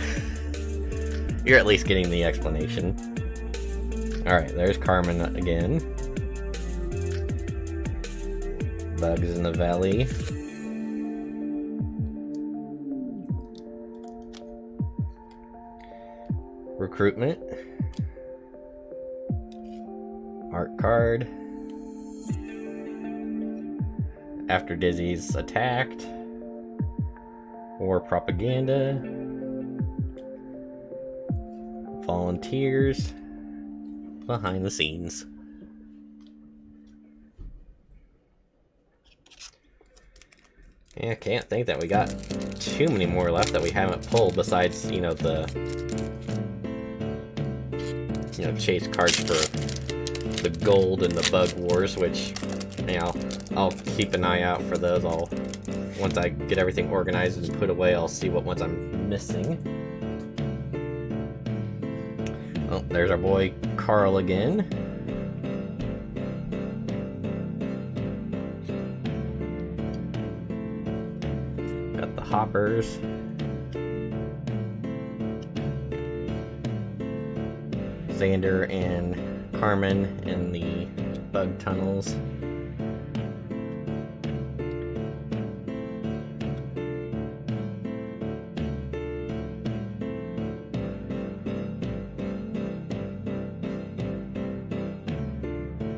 You're at least getting the explanation. Alright, there's Carmen again. Bugs in the Valley. Recruitment. Art card. After Dizzy's attacked. War propaganda. Volunteers. Behind the scenes. Yeah, I can't think that we got too many more left that we haven't pulled besides, the chase cards for the gold and the bug wars, which I'll keep an eye out for those. Once I get everything organized and put away, I'll see what ones I'm missing. Oh, there's our boy Carl again. Got the hoppers. Xander and Carmen in the bug tunnels.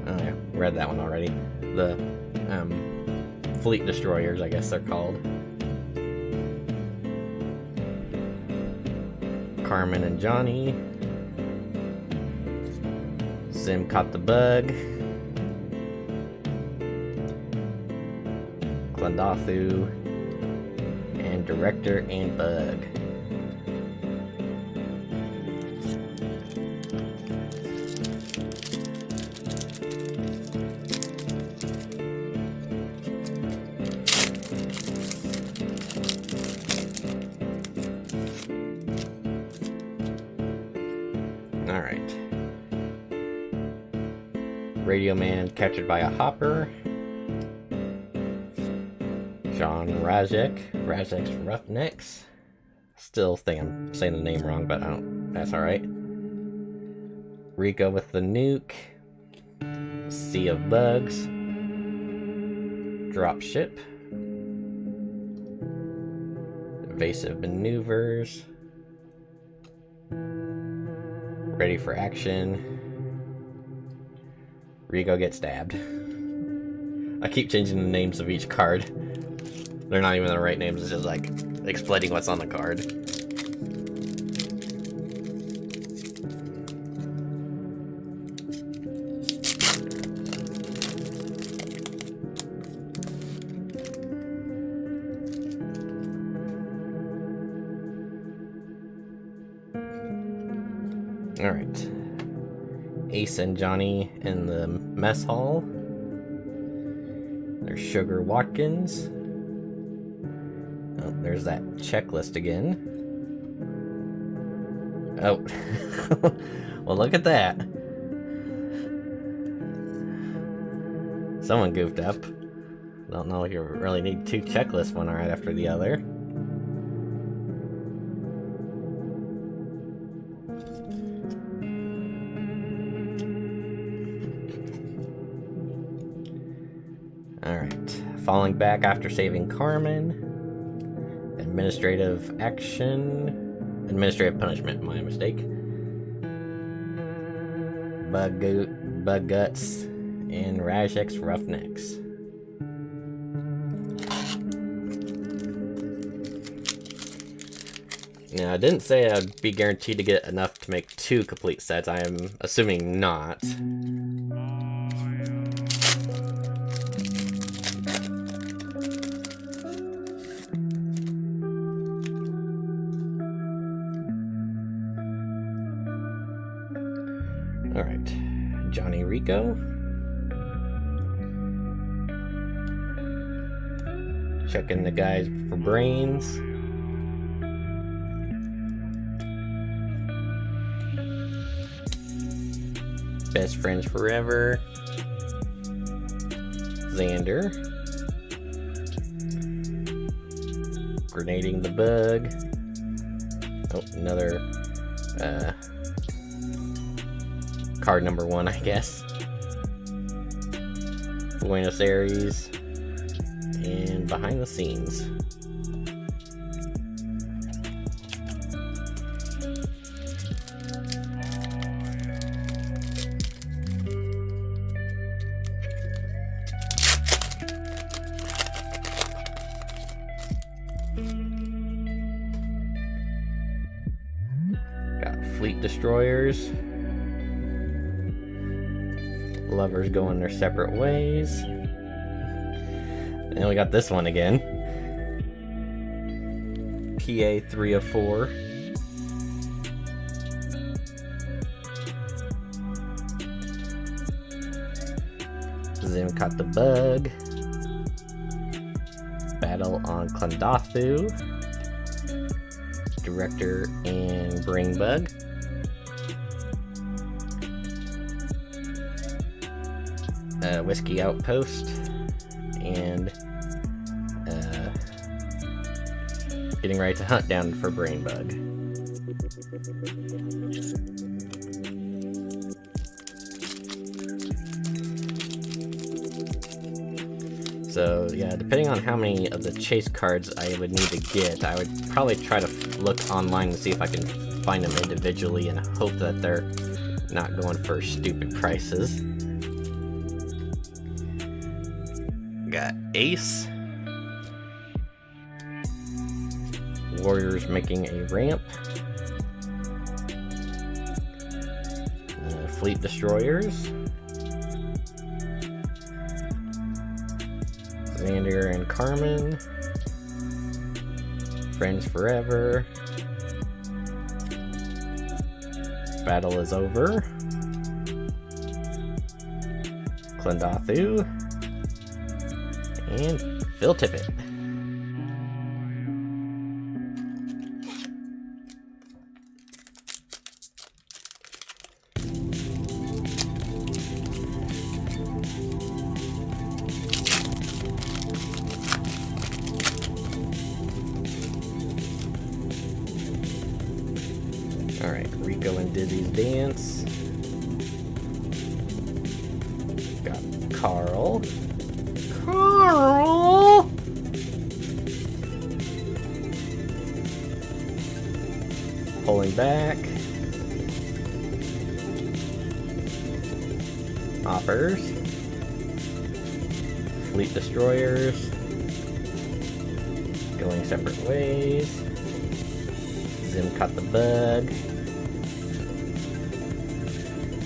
I read that one already. The fleet destroyers, I guess they're called. Carmen and Johnny. Sim caught the bug. Clendathu. And Director and Bug. Alright. Radio Man captured by a hopper. John Razek's Roughnecks. Still think I'm saying the name wrong, but that's alright. Rico with the nuke. Sea of Bugs. Dropship. Evasive maneuvers. Ready for action. Rico gets stabbed. I keep changing the names of each card. They're not even the right names, it's just like explaining what's on the card. Alright. Ace and Johnny in the mess hall. There's Sugar Watkins. Oh, there's that checklist again. Oh. Well, look at that. Someone goofed up. Don't know if you really need two checklists, one right after the other. Alright. Falling back after saving Carmen. Administrative action. Administrative punishment, my mistake. Bug Guts and Rajek's Roughnecks. Now, I didn't say I'd be guaranteed to get enough to make 2 complete sets. I am assuming not. Alright, Johnny Rico. Checking the guys for brains. Best friends forever. Xander. Grenading the bug. Oh, another card number 1, I guess. Buenos Aires. And behind the scenes. Got fleet destroyers. Lovers going their separate ways. And we got this one again. PA 3 of 4. Zim caught the bug. Battle on Klandathu. Director and Brain Bug. Whiskey Outpost. And getting ready to hunt down for Brain Bug. So yeah, depending on how many of the chase cards I would need to get, I would probably try to look online and see if I can find them individually and hope that they're not going for stupid prices. Got Ace. Warriors making a ramp. Fleet destroyers. Xander and Carmen. Friends forever. Battle is over. Klandathu. And Phil Tippett. Alright, Rico and Dizzy's dance. Got Carl. Carl! Pulling back. Hoppers. Fleet destroyers. Going separate ways. Zim caught the bug.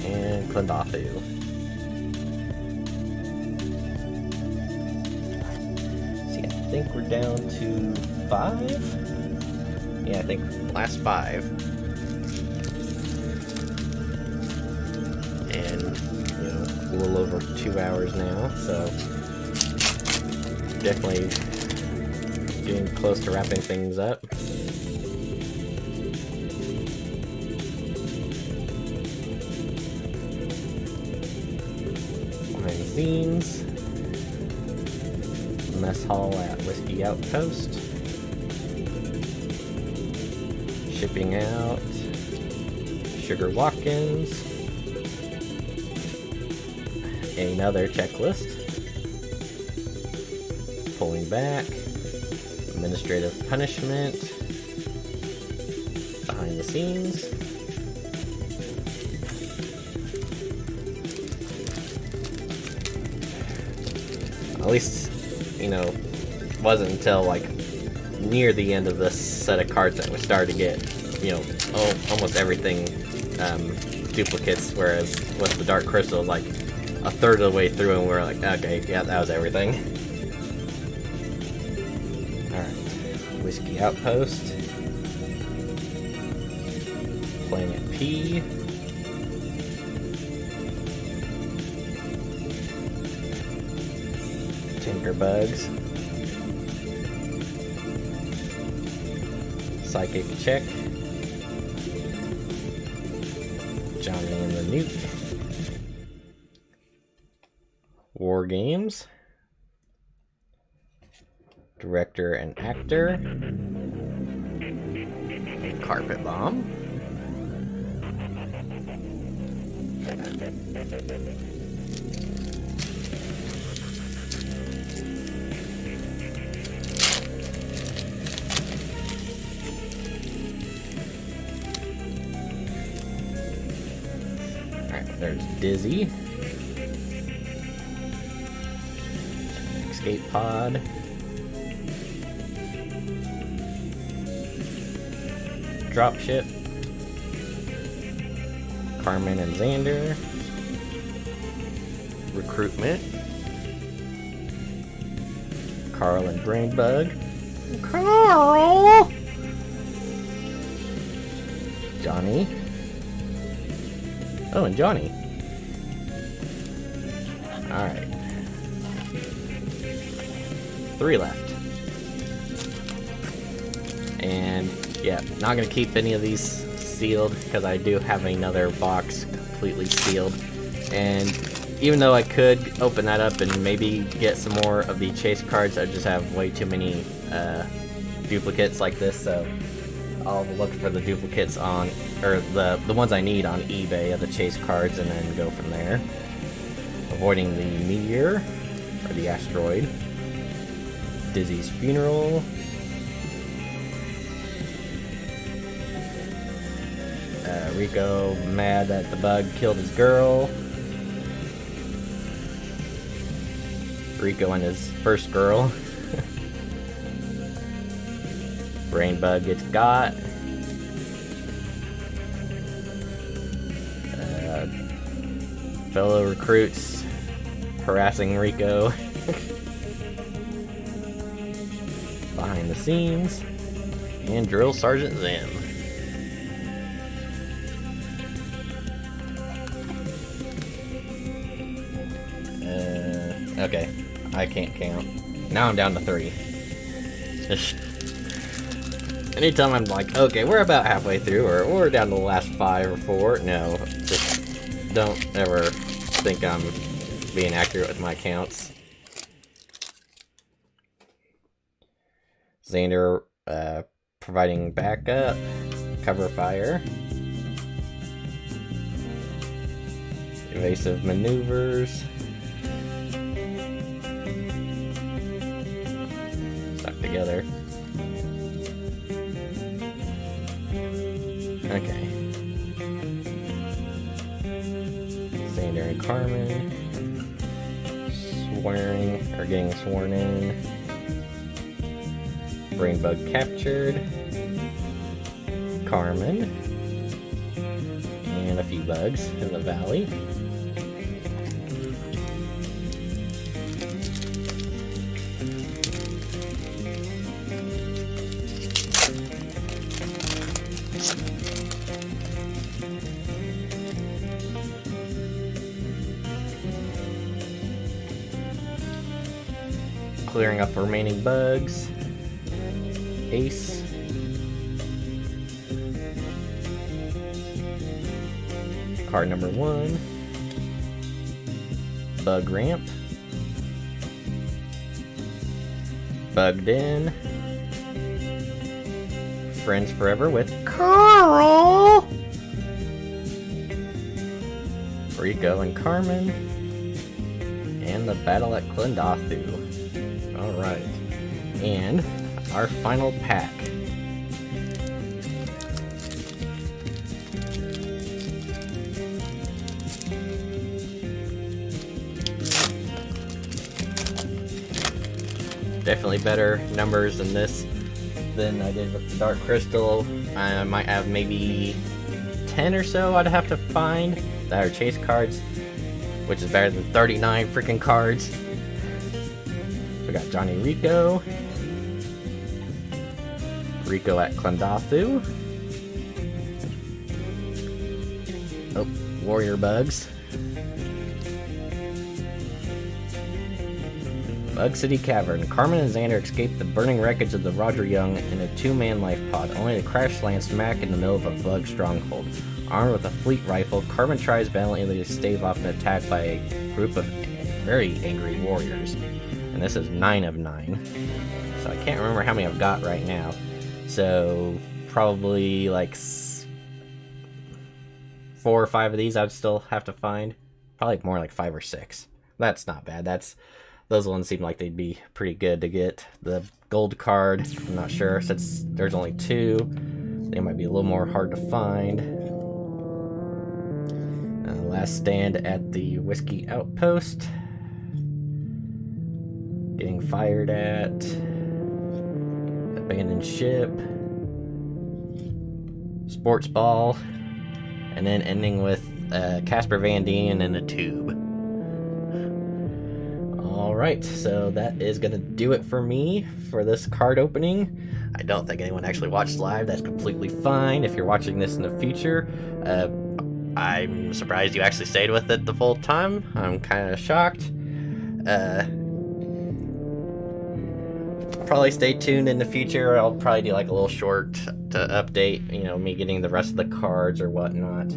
And Klandathu. See, I think we're down to 5? Yeah, I think last 5. And, you know, a little over 2 hours now, so definitely getting close to wrapping things up. Behind the scenes. Mess hall at Whiskey Outpost. Shipping out. Sugar walk-ins. Another checklist. Pulling back. Administrative punishment. Behind the scenes. At least, you know, wasn't until like near the end of this set of cards that we started to get, you know, almost everything duplicates, whereas with the Dark Crystal, like a third of the way through and we're like, okay, yeah, that was everything. Alright, Whiskey Outpost. Planet P. Tinkerbugs. Psychic check. Johnny and the Nuke. War games. Director and actor. And carpet bomb. Alright, there's Dizzy. Escape pod. Dropship. Carmen and Xander. Recruitment. Carl and Brainbug. Carl! Johnny. Oh, and Johnny. Alright. 3 left. And yeah, not gonna keep any of these sealed because I do have another box completely sealed. And even though I could open that up and maybe get some more of the chase cards, I just have way too many duplicates like this, so I'll look for the duplicates on, or the ones I need on eBay of the chase cards and then go from there. Avoiding the meteor, or the asteroid. Dizzy's funeral. Rico mad that the bug killed his girl. Rico and his first girl. Brainbug gets got. Fellow recruits harassing Rico. Behind the scenes. And Drill Sergeant Zim. Okay, I can't count. Now I'm down to 3. Anytime I'm like, okay, we're about halfway through, or we're down to the last 5 or 4, no, just don't ever think I'm being accurate with my counts. Xander providing backup, cover fire, evasive maneuvers. Together. Okay. Xander and Carmen swearing or getting sworn in. Brainbug captured. Carmen and a few bugs in the valley. Clearing up remaining bugs. Ace. Card number 1. Bug Ramp. Bugged In. Friends Forever with Carl. Rico and Carmen. And the Battle at Klendathu. Alright. And our final pack. Definitely better numbers than this than I did with the Dark Crystal. I might have maybe 10 or so I'd have to find that are chase cards, which is better than 39 freaking cards. We got Johnny Rico. Rico at Klendathu. Oh, Warrior Bugs. Bug City Cavern. Carmen and Xander escape the burning wreckage of the Roger Young in a 2-man life pod, only to crash land smack in the middle of a bug stronghold. Armed with a fleet rifle, Carmen tries valiantly to stave off an attack by a group of very angry warriors. And this is 9 of 9. So I can't remember how many I've got right now. So probably like 4 or 5 of these I'd still have to find. Probably more like 5 or 6. That's not bad. Those ones seem like they'd be pretty good to get. The gold card, I'm not sure, since there's only 2. They might be a little more hard to find. Last Stand at the Whiskey Outpost. Getting Fired at. Abandoned Ship. Sports Ball. And then ending with Casper Van Dien in a tube. Alright, so that is going to do it for me for this card opening. I don't think anyone actually watched live. That's completely fine. If you're watching this in the future, I'm surprised you actually stayed with it the full time. I'm kind of shocked. Probably stay tuned in the future. I'll probably do like a little short to update, me getting the rest of the cards or whatnot.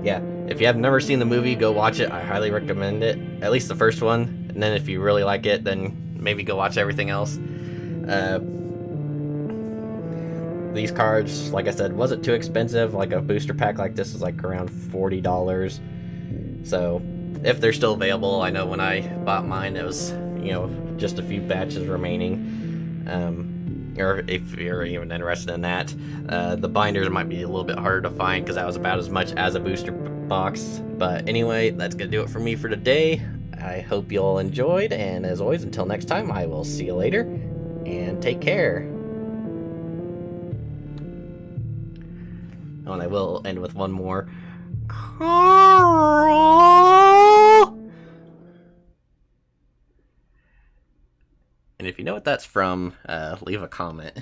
Yeah, if you have never seen the movie, go watch it. I highly recommend it. At least the first one. And then if you really like it, then maybe go watch everything else. These cards, like I said, wasn't too expensive. Like a booster pack like this is like around $40. So if they're still available, I know when I bought mine, it was, just a few batches remaining. Or if you're even interested in that. The binders might be a little bit harder to find because that was about as much as a booster box. But anyway, that's going to do it for me for today. I hope you all enjoyed, and as always, until next time, I will see you later, and take care. Oh, and I will end with one more. Carl! And if you know what that's from, leave a comment.